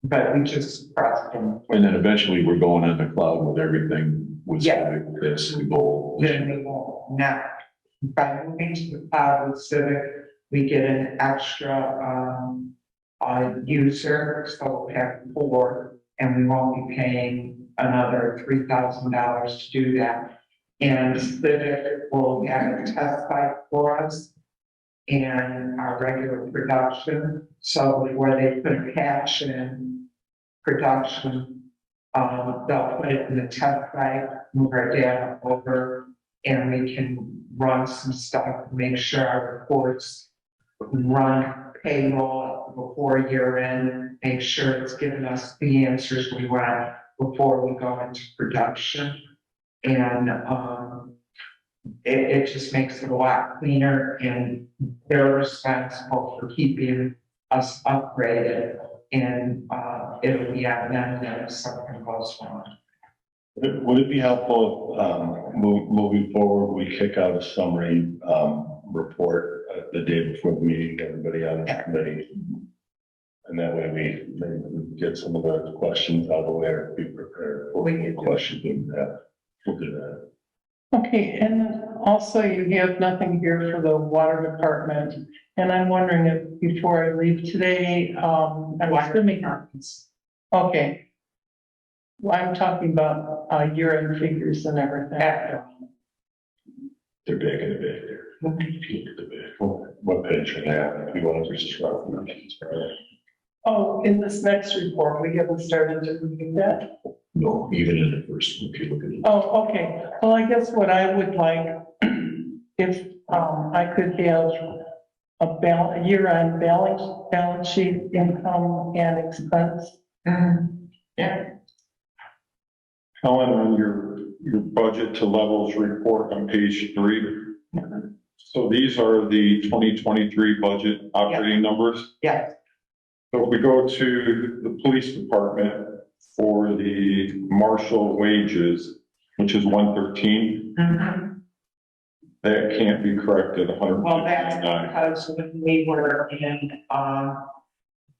But we just crossed them. And then eventually we're going on the cloud with everything with Yeah. this goal. Then we won't. Now, by moving to the cloud with Civic, we get an extra user, so we'll have 4, and we won't be paying another $3,000 to do that. And Civic will have a test site for us and our regular production. So where they put a patch in production, they'll put it in the test site, move our data over, and we can run some stuff, make sure our reports run payroll before year end, make sure it's giving us the answers we want before we go into production. And, it just makes it a lot cleaner, and they're responsible for keeping us upgraded. And, it'll be on them if something goes wrong. Would it be helpful, if, moving forward, we kick out a summary, report the day before the meeting, everybody on the committee? And that way we get some of the questions out of the way, or be prepared for the questions we have. We'll do that. Okay, and also you have nothing here for the water department, and I'm wondering if, before I leave today, I'm assuming, okay. Well, I'm talking about, year-end figures and everything. They're big and big there. The big. What page are they at? If you want to just reference. Oh, in this next report, we haven't started to read that? No, even in the first, if you look at it. Oh, okay. Well, I guess what I would like, if, I could have a year-end balance sheet, income and expense. Yeah. Helen, on your budget to levels report on page 3. So these are the 2023 budget operating numbers. Yes. So if we go to the police department for the marshal wages, which is 113, that can't be corrected, Well, that's 159. because when we were in,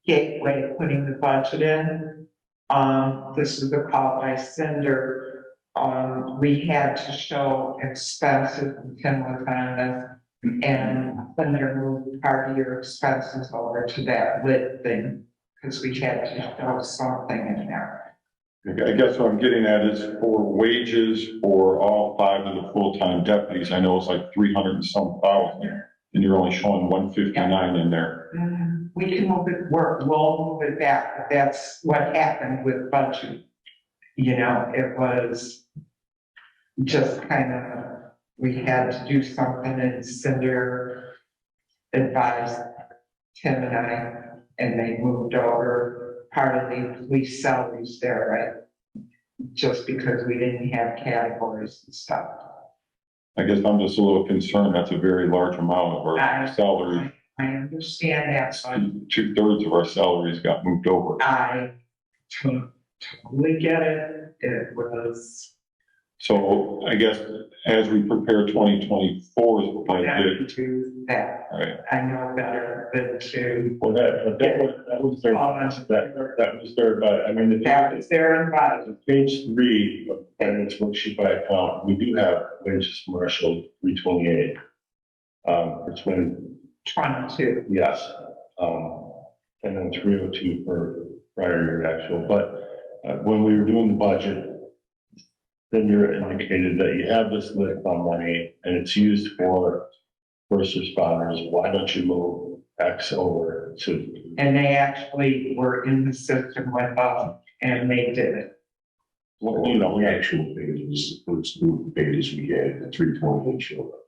Gateway putting the budget in, this is a call by Cinder. We had to show expenses, and Tim was on this, and Cinder moved part of your expenses over to that lit thing, because we had to show something in there. I guess what I'm getting at is for wages for all 5 of the full-time deputies, I know it's like 300 and some thousand, and you're only showing 159 in there. We can move it, we'll move it back, but that's what happened with budget. You know, it was just kind of, we had to do something, and Cinder advised Tim and I, and they moved over part of the police salaries there, right? Just because we didn't have categories and stuff. I guess I'm just a little concerned, that's a very large amount of our salary. I understand that, but 2/3 of our salaries got moved over. I totally get it. It was. So I guess as we prepare 2024's budget, To that, right, I know better than to, Well, that was their, that was their, but I mean, that was their advice. page 3 of finance worksheet by account, we do have wages commercial 328. It's when, 22. yes, and then 302 for prior year actual, but when we were doing the budget, then you're indicated that you have this lit fund money and it's used for first responders. Why don't you move X over to? And they actually were in the system with us, and they did it. Well, You know, the actual pages, the first two pages we had, the 328 showed up.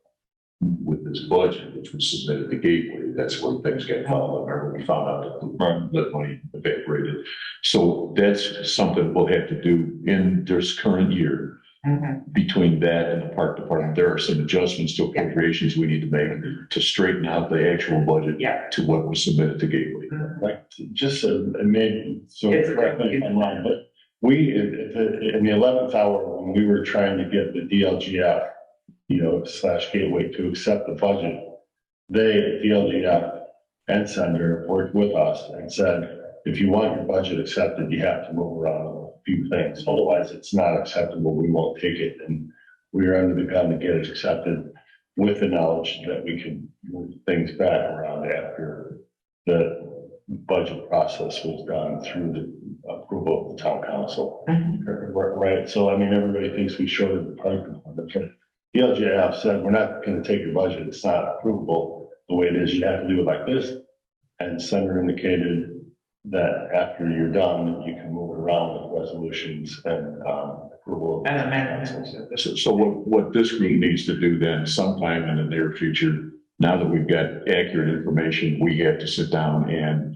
With this budget, which was submitted to Gateway, that's where things got fouled. Remember, we found out that the lit money evaporated. So that's something we'll have to do in this current year. Between that and the park department, there are some adjustments to appropriations we need to make to straighten out the actual budget to what was submitted to Gateway. Like, just maybe, so correct me if I'm wrong, but we, in the 11th hour, when we were trying to get the DLGF, / Gateway to accept the budget, they, DLGF and Senator, worked with us and said, if you want your budget accepted, you have to move around a few things. Otherwise, it's not acceptable. We won't take it. And we are under the gun to get it accepted with the knowledge that we can move things back around after the budget process was done through the approval of the town council. Mhm. Right, so I mean, everybody thinks we shorted the parking lot, but the LGF said, we're not gonna take your budget, it's not approvable the way it is, you have to do it like this. And Senator indicated that after you're done, you can move it around with resolutions and, approval. And amendments. So what this group needs to do then sometime in the near future, now that we've got accurate information, we have to sit down and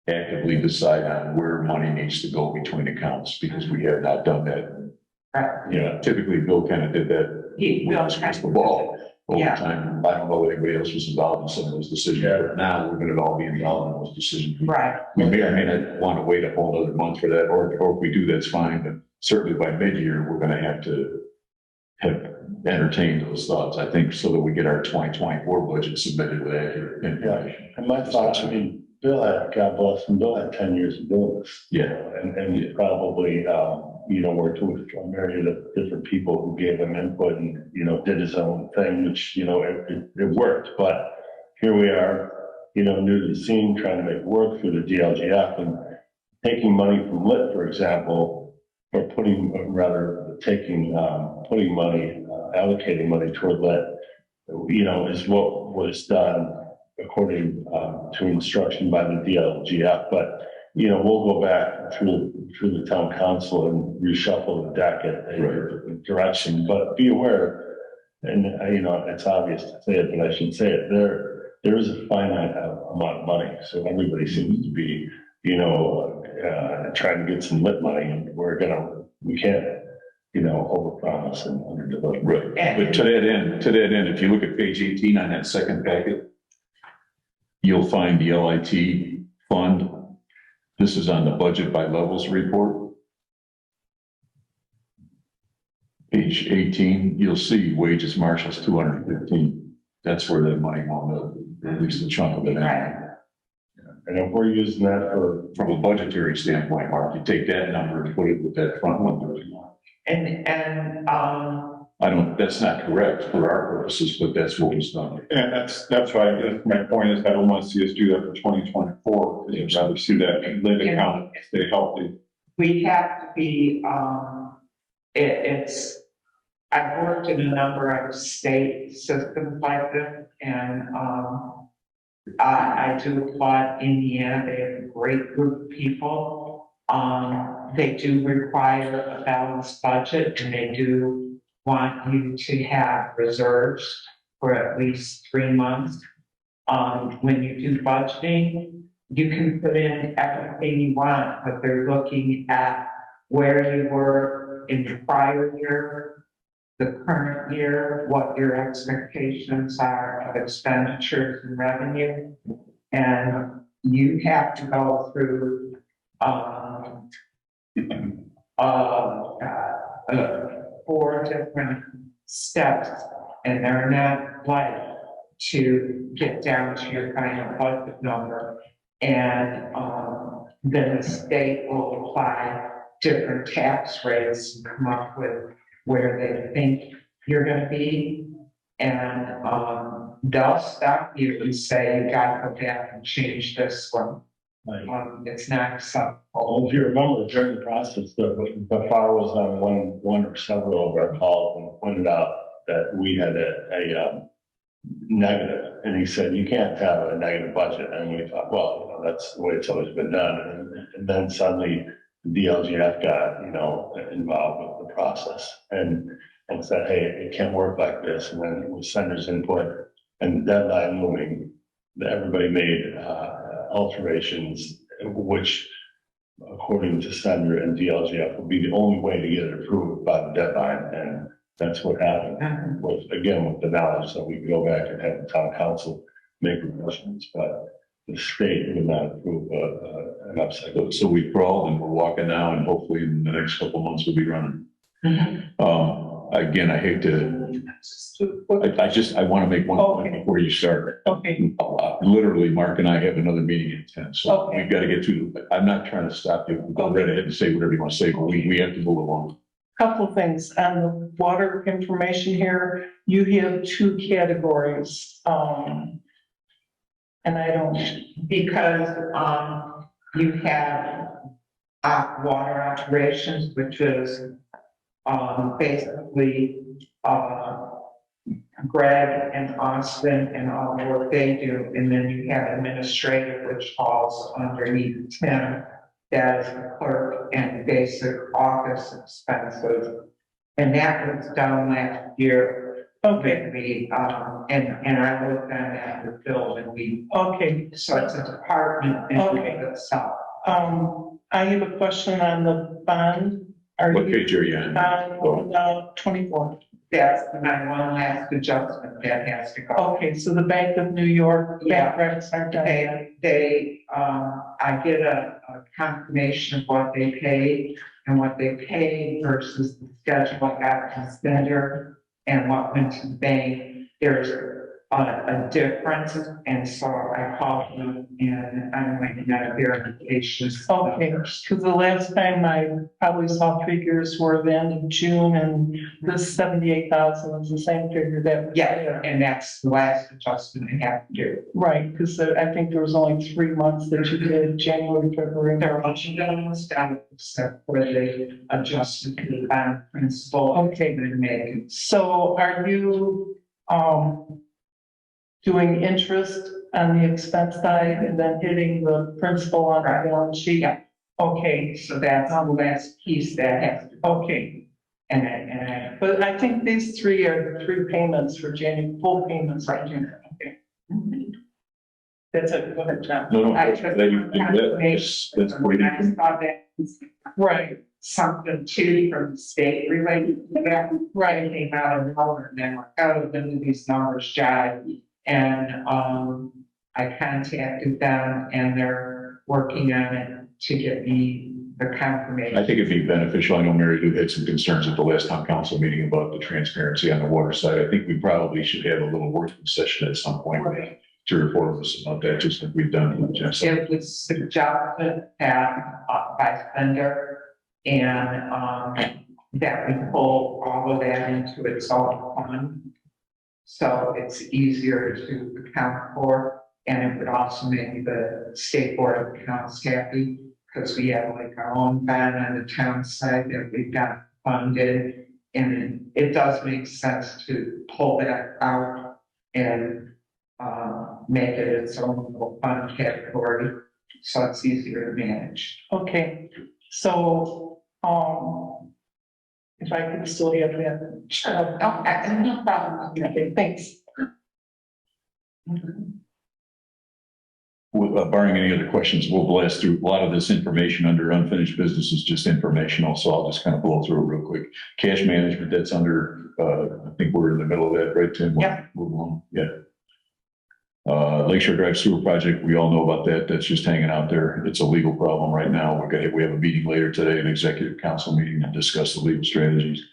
actively decide on where money needs to go between accounts, because we have not done that. Right. You know, typically Bill kind of did that. Bill With the ball over Yeah. time. I don't know if anybody else was involved in some of those decisions, but now we're gonna all be involved in those decisions. Right, We may or may not want to wait a whole other month for that, or if we do, that's fine, but certainly by mid-year, we're gonna have to have entertained those thoughts, I think, so that we get our 2024 budget submitted with accurate information. And my thought, I mean, Bill had, God bless him, Bill had 10 years of doing this. Yeah. And he probably, worked with a myriad of different people who gave him input and, did his own thing, which, it worked. But here we are, new to the scene, trying to make it work through the DLGF and taking money from lit, for example, or putting money, allocating money toward lit, is what was done according to instruction by the DLGF. But, we'll go back through the town council and reshuffle the deck at a direction, but be aware, and, it's obvious to say it, but I should say it, there is a finite amount of money. So everybody seems to be, trying to get some lit money, and we can't, overpromise and underdeliver. Right, but to that end, if you look at page 18 on that second packet, you'll find the LIT fund. This is on the budget by levels report. Page 18, you'll see wages marshals 215. That's where the money will, at least the chunk of it. right. And if we're using that From a budgetary standpoint, Mark, you take that number and put it with that front one. That's not correct for our purposes, but that's what was done. And that's why I guess my point is I don't want to see us do that for 2024, because I'd rather see that lit account stay healthy. We have to be, I've worked in a number of state systems like this, and, I do applaud Indiana. They have a great group of people. They do require a balanced budget, and they do want you to have reserves for at least 3 months. When you do budgeting, you can put in everything you want, but they're looking at where you were in the prior year, the current year, what your expectations are of expenditures and revenue. And you have to go through, 4 different steps, and they're not light to get down to your final budget number. And then the state will apply different tax rates and come up with where they think you're gonna be. And they'll stop you and say, you gotta go back and change this one. It's not acceptable. Well, if you remember during the process, the FAR was on one or several of our calls and pointed out that we had a negative, and he said, you can't have a negative budget. And we thought, well, that's the way it's always been done. And then suddenly the DLGF got, involved with the process and said, hey, it can't work like this. And then with Senator's input and the deadline moving, everybody made alterations, which according to Senator and DLGF would be the only way to get it approved by the deadline. And that's what happened, was again, with the knowledge that we could go back and have the town council make revisions, but the state would not approve an upside. So we crawled and we're walking now, and hopefully in the next couple of months we'll be running. Again, I hate to, I want to make one point before you start. Okay, Literally, Mark and I have another meeting at 10, so Okay. we've got to get to, I'm not trying to stop you. Go right ahead and say whatever you want to say, but we have to move along. couple of things on the water information here. You have 2 categories, and I don't, Because, you have water operations, which is, basically, Greg and Austin and all the work they do, and then you have administrative, which falls underneath Tim, that is the clerk and basic office expenses. And that was done last year Okay, with me, and I looked on that with Bill, and we, okay. so it's a department in Okay. itself. I have a question on the bond. Are What you page are you on? on 24? That's my one last adjustment that has to go. Okay, so the Bank of New York, Yeah. bank recs aren't done yet. I get a confirmation of what they paid and what they paid versus the schedule I got from Spender and what went to the bank. There's a difference, and so I called them and I'm waiting on a verification. Okay, because the last time I probably saw figures were the end of June, and this 78,000 was the same figure that was Yeah, there. and that's the last adjustment I have to do. Right, because I think there was only 3 months that you did, January, February, There March. was down except for the adjustment to the bond principal. Okay. They make. So are you, doing interest on the expense side and then hitting the principal on the balance sheet? Yeah. Okay, So that's the last piece that has to, okay. and But I think these 3 are the 3 payments for January, full payments for January. Okay. That's it, go ahead, John. No, I no, just. that's great. I saw that Right, something too from the state related to that. right. It came out of nowhere and then like, oh, then these numbers jive. And, I contacted them and they're working on it to get me the confirmation. I think it'd be beneficial. I know Mary Lou had some concerns at the last town council meeting about the transparency on the water side. I think we probably should have a little working session at some point with 3 or 4 of us about that, just like we've done with Jess. It was suggested that, by Spender and, that we pull all of that into its own fund. So it's easier to account for, and it would also make the state board of accounts happy, because we have like our own bond on the town side that we've got funded. And it does make sense to pull that out and, make it its own little fund category, so it's easier to manage. Okay, so, if I could still have that. No problem. Okay, thanks. Barring any other questions, we'll blast through a lot of this information under unfinished business is just informational, so I'll just kind of blow through it real quick. Cash management, that's under, I think we're in the middle of that, right, Tim? Yeah. Move along, yeah. Lakeshore Drive Sewer Project, we all know about that. That's just hanging out there. It's a legal problem right now. We have a meeting later today, an executive council meeting to discuss the legal strategies.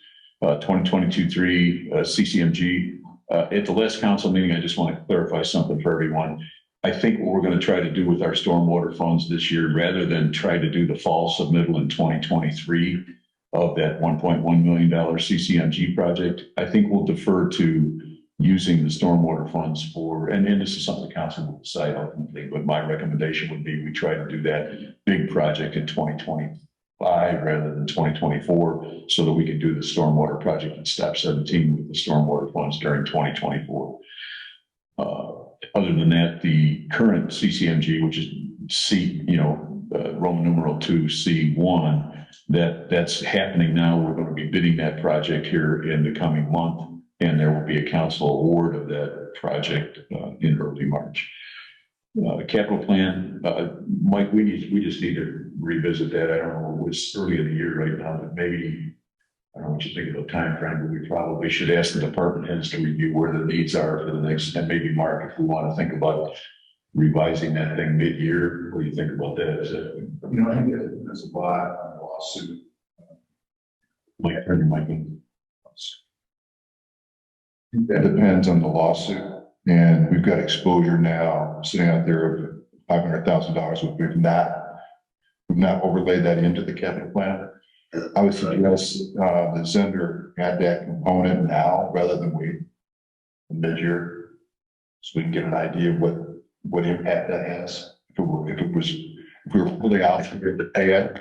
2022-3 CCMG. At the last council meeting, I just want to clarify something for everyone. I think what we're going to try to do with our stormwater funds this year, rather than try to do the fall submittal in 2023 of that $1.1 million CCMG project, I think we'll defer to using the stormwater funds for, and this is something the council will decide ultimately, but my recommendation would be we try to do that big project in 2025 rather than 2024, so that we can do the stormwater project in step 17 with the stormwater funds during 2024. Other than that, the current CCMG, which is Roman numeral 2 C1, that's happening now. We're going to be bidding that project here in the coming month. And there will be a council award of that project in early March. Capital plan, Mike, we just need to revisit that. I don't know, it's early in the year right now, but maybe, I don't know what you think of the time frame, but we probably should ask the department heads to review where the needs are for the next, and maybe Mark, if we want to think about revising that thing mid-year. What do you think about that? Is that? I think there's a lot on the lawsuit. Mike, turn your mic in. That depends on the lawsuit, and we've got exposure now sitting out there of $500,000, which we've not overlaid that into the capital plan. I would suggest the Zender add that component now rather than wait mid-year, so we can get an idea of what impact that has. If we were fully out here to pay it,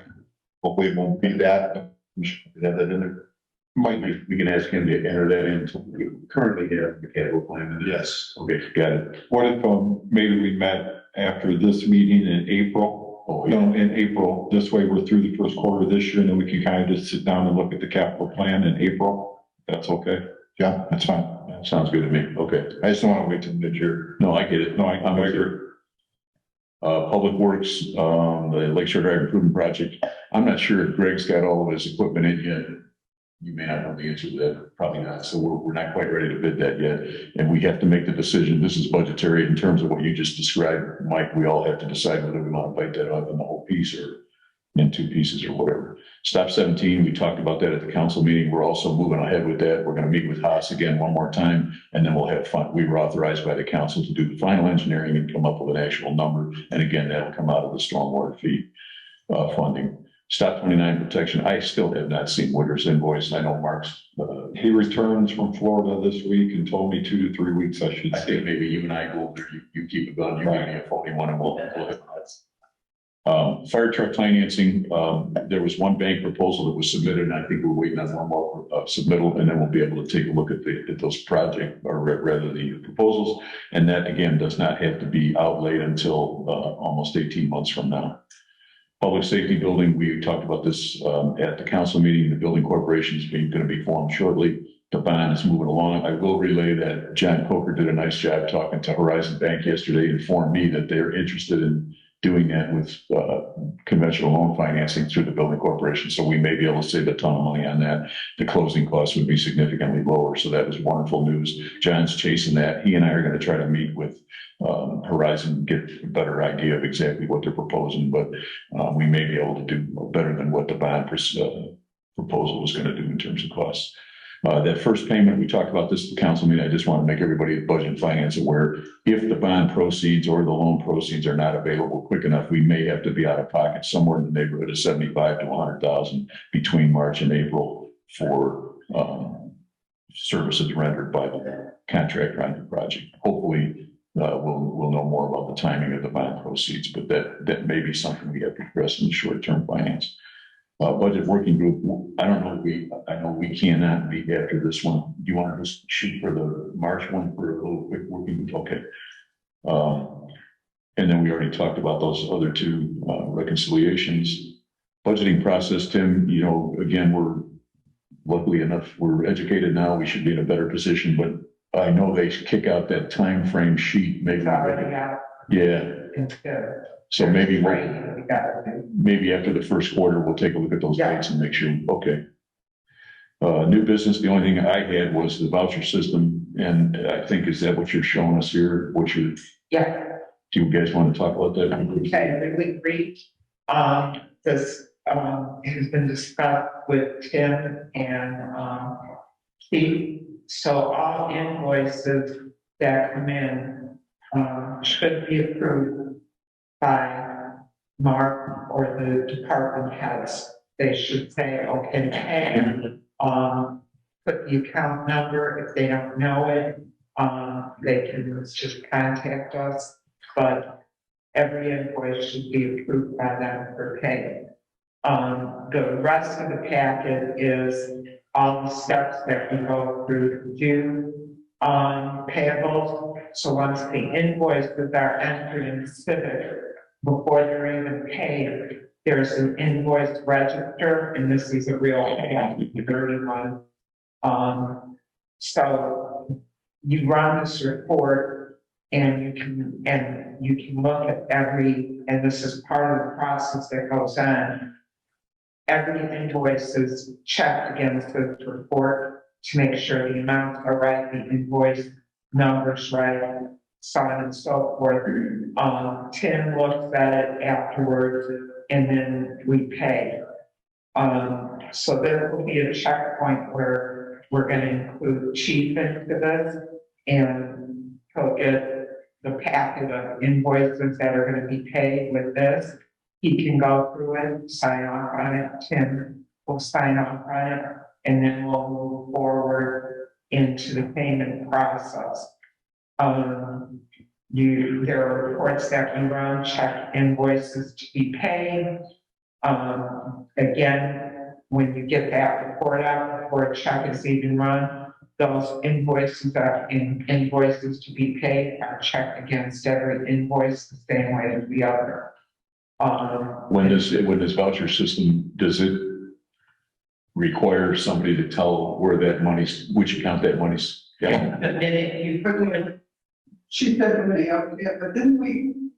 Hopefully it won't be that, but we should have that in there. Mike, we can ask him to enter that in. We currently have the capital plan. Yes. Okay, got it. What if, maybe we met after this meeting in April? Oh, No, in April. This way we're through the first quarter of this year and then we can kind of just sit down and look at the capital plan in April. That's okay. Yeah, that's fine. Sounds good to me. Okay. I just don't want to wait till mid-year. No, I get it. No, I'm with you. Public Works, the Lakeshore Drive Improvement Project. I'm not sure if Greg's got all of his equipment in yet. You may not know the answer to that, probably not. So we're not quite ready to bid that yet. And we have to make the decision. This is budgetary in terms of what you just described, Mike. We all have to decide whether we want to bite that off in the whole piece or in two pieces or whatever. Stop 17, we talked about that at the council meeting. We're also moving ahead with that. We're going to meet with Haas again one more time, and then we'll have fun. We were authorized by the council to do the final engineering and come up with an actual number. And again, that'll come out of the stormwater fee funding. Stop 29 protection. I still have not seen Woodard's invoice. I know Mark's. He returns from Florida this week and told me 2 to 3 weeks, I should I say. think maybe you and I go over there. You keep it going. You give me a phony one and we'll have fire truck financing. There was one bank proposal that was submitted, and I think we're waiting on one more submittal, and then we'll be able to take a look at those project or rather the proposals. And that again does not have to be outlaid until almost 18 months from now. Public safety building, we talked about this at the council meeting. The building corporation is going to be formed shortly. The bond is moving along. I will relay that John Coker did a nice job talking to Horizon Bank yesterday, informed me that they're interested in doing that with conventional loan financing through the building corporation. So we may be able to save a ton of money on that. The closing costs would be significantly lower. So that was wonderful news. John's chasing that. He and I are going to try to meet with Horizon, get a better idea of exactly what they're proposing, but we may be able to do better than what the bond proposal was going to do in terms of costs. That first payment, we talked about this at the council meeting. I just want to make everybody at Budget and Finance aware, if the bond proceeds or the loan proceeds are not available quick enough, we may have to be out of pocket somewhere in the neighborhood of 75 to 100,000 between March and April for services rendered by the contractor on the project. Hopefully, we'll know more about the timing of the bond proceeds, but that may be something we have to address in the short-term finance. Budget working group, I don't know, I know we cannot be after this one. Do you want to just shoot for the March one for a little quick working group? Okay. And then we already talked about those other two reconciliations. Budgeting process, Tim, you know, again, we're luckily enough, we're educated now. We should be in a better position, but I know they kick out that time frame sheet. Maybe. It's already out. Yeah. It's good. So maybe Right, we got it. maybe after the first quarter, we'll take a look at those Yeah. dates and make sure, okay. New business, the only thing I had was the voucher system, and I think, is that what you're showing us here? Yeah, Do you guys want to talk about that? okay, really great. This, has been discussed with Tim and, Steve. So all invoices that come in, should be approved by Mark or the department heads. They should say, okay, pay, put the account number. If they don't know it, they can just contact us, but every invoice should be approved by them for pay. The rest of the packet is all the steps that we go through to do payables. So once the invoices are entered in Civic, before they're even paid, there's an invoice register, and this is a real dirty one. So you run this report, and you can look at every, and this is part of the process that goes on. Every invoice is checked against the report to make sure the amounts are right, the invoice numbers right, so on and so forth. Tim looks at it afterwards, and then we pay. So there will be a checkpoint where we're going to include Chief into this, and he'll get the packet of invoices that are going to be paid with this. He can go through it, sign off on it. Tim will sign off on it, and then we'll move forward into the payment process. There are reports that we run, check invoices to be paid. Again, when you get that report out before a check is even run, those invoices invoices to be paid are checked against every invoice the same way as the other. When this voucher system, does it require somebody to tell where that money's, which account that money's? The minute you put them in, She said to me, okay, but then when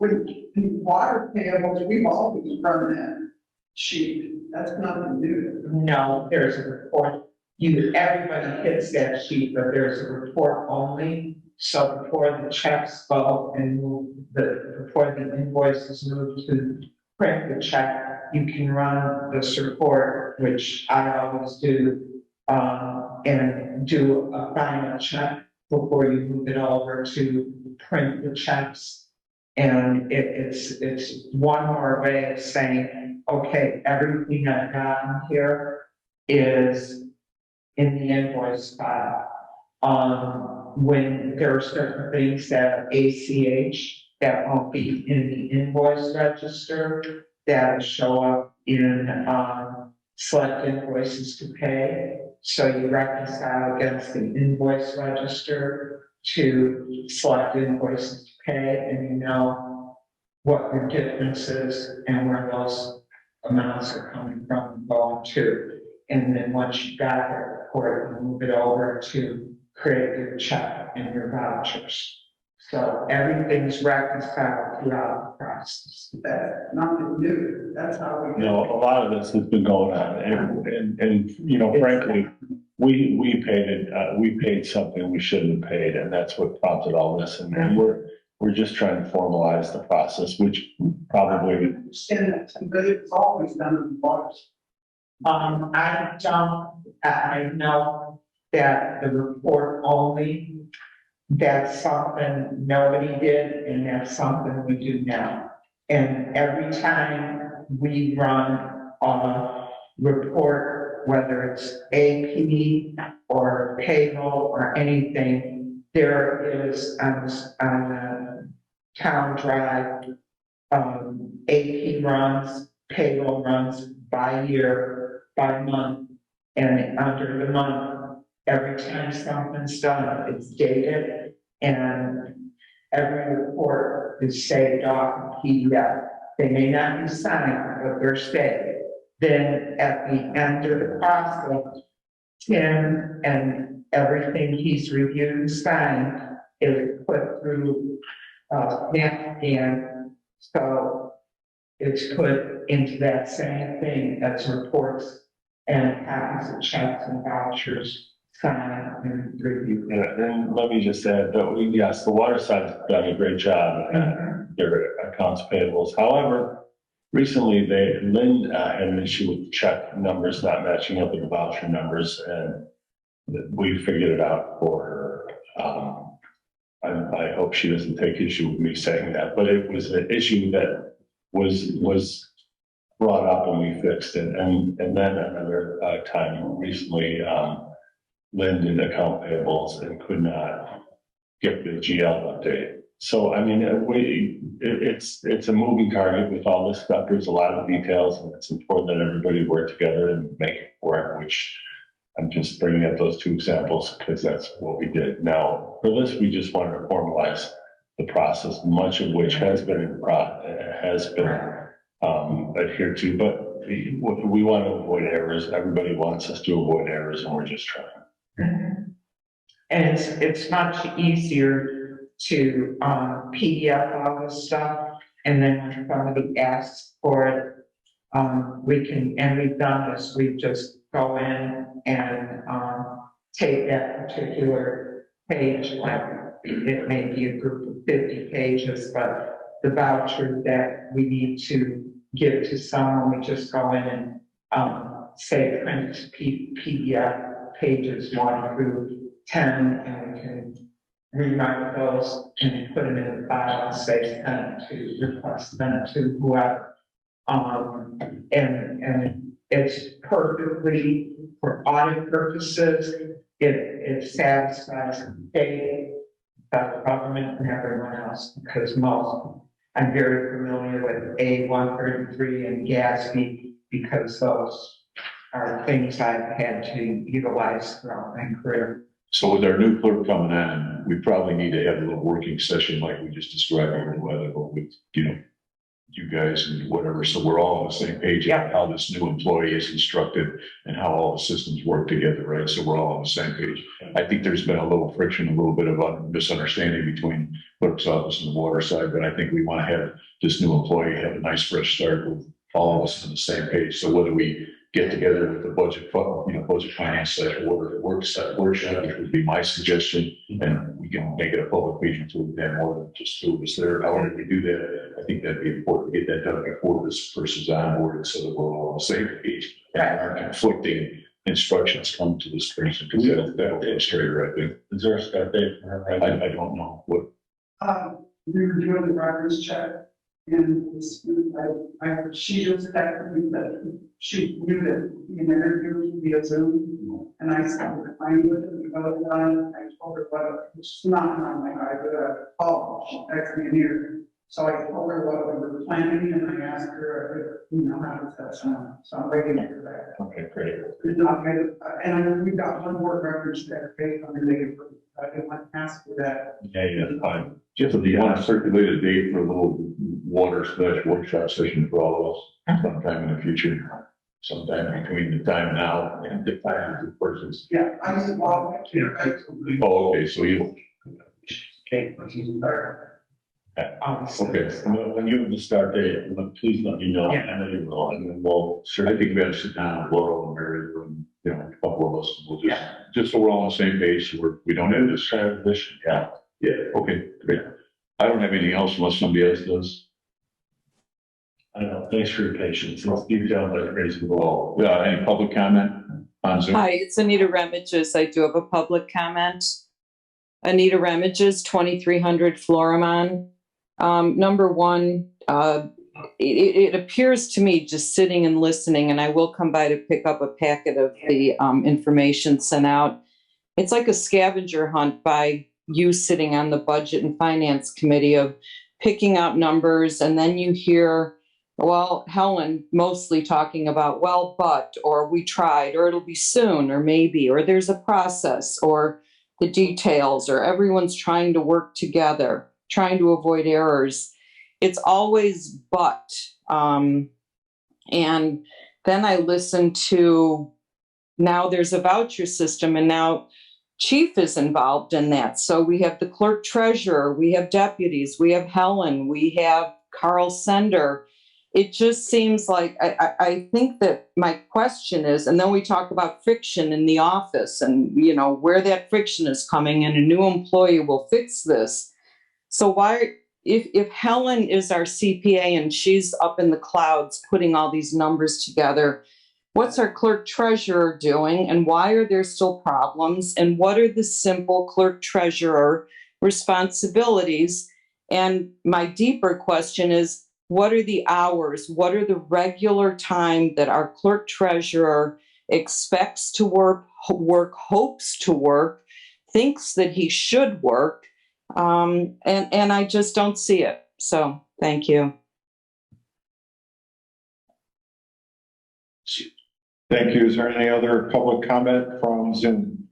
the water payables, we've always run that sheet. That's nothing new. no, there's a report. Everybody hits that sheet, but there's a report only. So before the checks go and before the invoices move to print the check, you can run this report, which I always do, and do a final check before you move it over to print the checks. And it's one more way of saying, okay, everything I got in here is in the invoice file. When there are certain things that ACH that won't be in the invoice register, that show up in select invoices to pay. So you reconcile against the invoice register to select invoices to pay, and you know what your difference is and where those amounts are coming from and going to. And then once you've got that report, you move it over to create your check and your vouchers. So everything's reconciled throughout the process. That's nothing new. That's how we. You know, a lot of this has been going on and you know, frankly, we paid something we shouldn't have paid, and that's what prompted all this. And we're just trying to formalize the process, which probably, And but it's always done in the books. I know that the report only, that's something nobody did, and that's something we do now. And every time we run a report, whether it's AP or payroll or anything, there is on the town drive, AP runs, payroll runs by year, by month, and under the month, every time something's done, it's dated, and every report is saved off in PDF. They may not be signed, but they're saved. Then at the end of the process, Tim and everything he's reviewed and signed is put through NetScan. So it's put into that same thing as reports and copies of checks and vouchers signed and reviewed. and let me just add that yes, the water side's done a great job at their accounts payables. However, recently Lynn had an issue with check numbers not matching up with the voucher numbers, and we figured it out for her. I hope she doesn't take issue with me saying that, but it was an issue that was brought up and we fixed it. And then another time recently, Lynn did account payables and could not get the GL update. So, I mean, it's a moving target with all this stuff. There's a lot of details, and it's important that everybody work together and make it work, which I'm just bringing up those two examples because that's what we did. Now, for this, we just wanted to formalize the process, much of which has been adhered to, but we want to avoid errors. Everybody wants us to avoid errors, and we're just trying. And it's much easier to PDF all this stuff, and then when somebody asks for it, we can, and we've done this, we just go in and take that particular page, like it may be a group of 50 pages, but the voucher that we need to give to someone, we just go in and say print PDF pages 1 through 10, and we can rewrite those and put them in the file and say send to request them to whoever. And it's perfectly, for audit purposes, it satisfies the state, the government, and everyone else, because most I'm very familiar with A133 and GASB because those are things I've had to utilize throughout my career. So with our new clerk coming on, we probably need to have a little working session like we just described over the weather, but with, you know, you guys and whatever, so we're all on the same page Yeah. on how this new employee is instructed and how all the systems work together, right? So we're all on the same page. I think there's been a little friction, a little bit of a misunderstanding between clerk's office and the water side, but I think we want to have this new employee have a nice fresh start with all of us on the same page. So whether we get together with the budget, budget finance workshop, which would be my suggestion, and we can make it a public meeting to then more than just two of us there. However we do that, I think that'd be important to get that done before this person's on board, so that we're all on the same page and our conflicting instructions come to this person, because that'll get straighter, I think. Is there a start date for her? I don't know what. We were doing the driver's check and this, she just texted me that she knew that the interview would be a Zoom. And I started fine with it, we got it done. I told her what, it's not on my call, she texted me here. So I told her what we were planning and I asked her, how does that sound? So I'm waiting for that. Okay, great. It's not good. And we've got one more reference that based on related, I didn't want to ask for that. Yeah, fine. Just if you want to circulate a date for a little water / workshop session for all of us sometime in the future, sometime between the time now and the time of the person's. Yeah, I just want to. Oh, okay, so you, Okay. okay. When you have the start date, please let me know. Yeah. I know you will, and then we'll. I think we gotta sit down with Laurel and Mary, and, a couple of us, and we'll just so we're all on the same page, so we don't have this. Transition, yeah. Yeah, okay, great. I don't have anything else unless somebody else does. I know, thanks for your patience. It's detailed, but reasonable. Any public comment on Zoom? Hi, it's Anita Remages. I do have a public comment. Anita Remages, 2300 Florimon. Number one, it appears to me, just sitting and listening, and I will come by to pick up a packet of the information sent out. It's like a scavenger hunt by you sitting on the Budget and Finance Committee of picking out numbers, and then you hear, well, Helen mostly talking about, well, but, or we tried, or it'll be soon, or maybe, or there's a process, or the details, or everyone's trying to work together, trying to avoid errors. It's always but. And then I listen to, now there's a voucher system, and now Chief is involved in that. So we have the clerk treasurer, we have deputies, we have Helen, we have Carl Sender. It just seems like, I think that my question is, and then we talk about friction in the office and, where that friction is coming, and a new employee will fix this. So why, if Helen is our CPA and she's up in the clouds putting all these numbers together, what's our clerk treasurer doing, and why are there still problems, and what are the simple clerk treasurer responsibilities? And my deeper question is, what are the hours? What are the regular time that our clerk treasurer expects to work, hopes to work, thinks that he should work? And I just don't see it. So thank you. Thank you. Is there any other public comment from Zoom?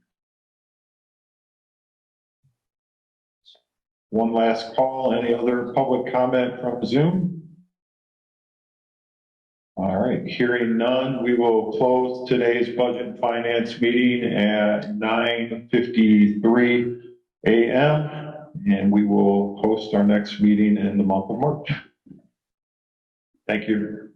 One last call. Any other public comment from Zoom? All right, hearing none, we will close today's Budget and Finance meeting at 9:53 a.m. and we will host our next meeting in the month of March. Thank you.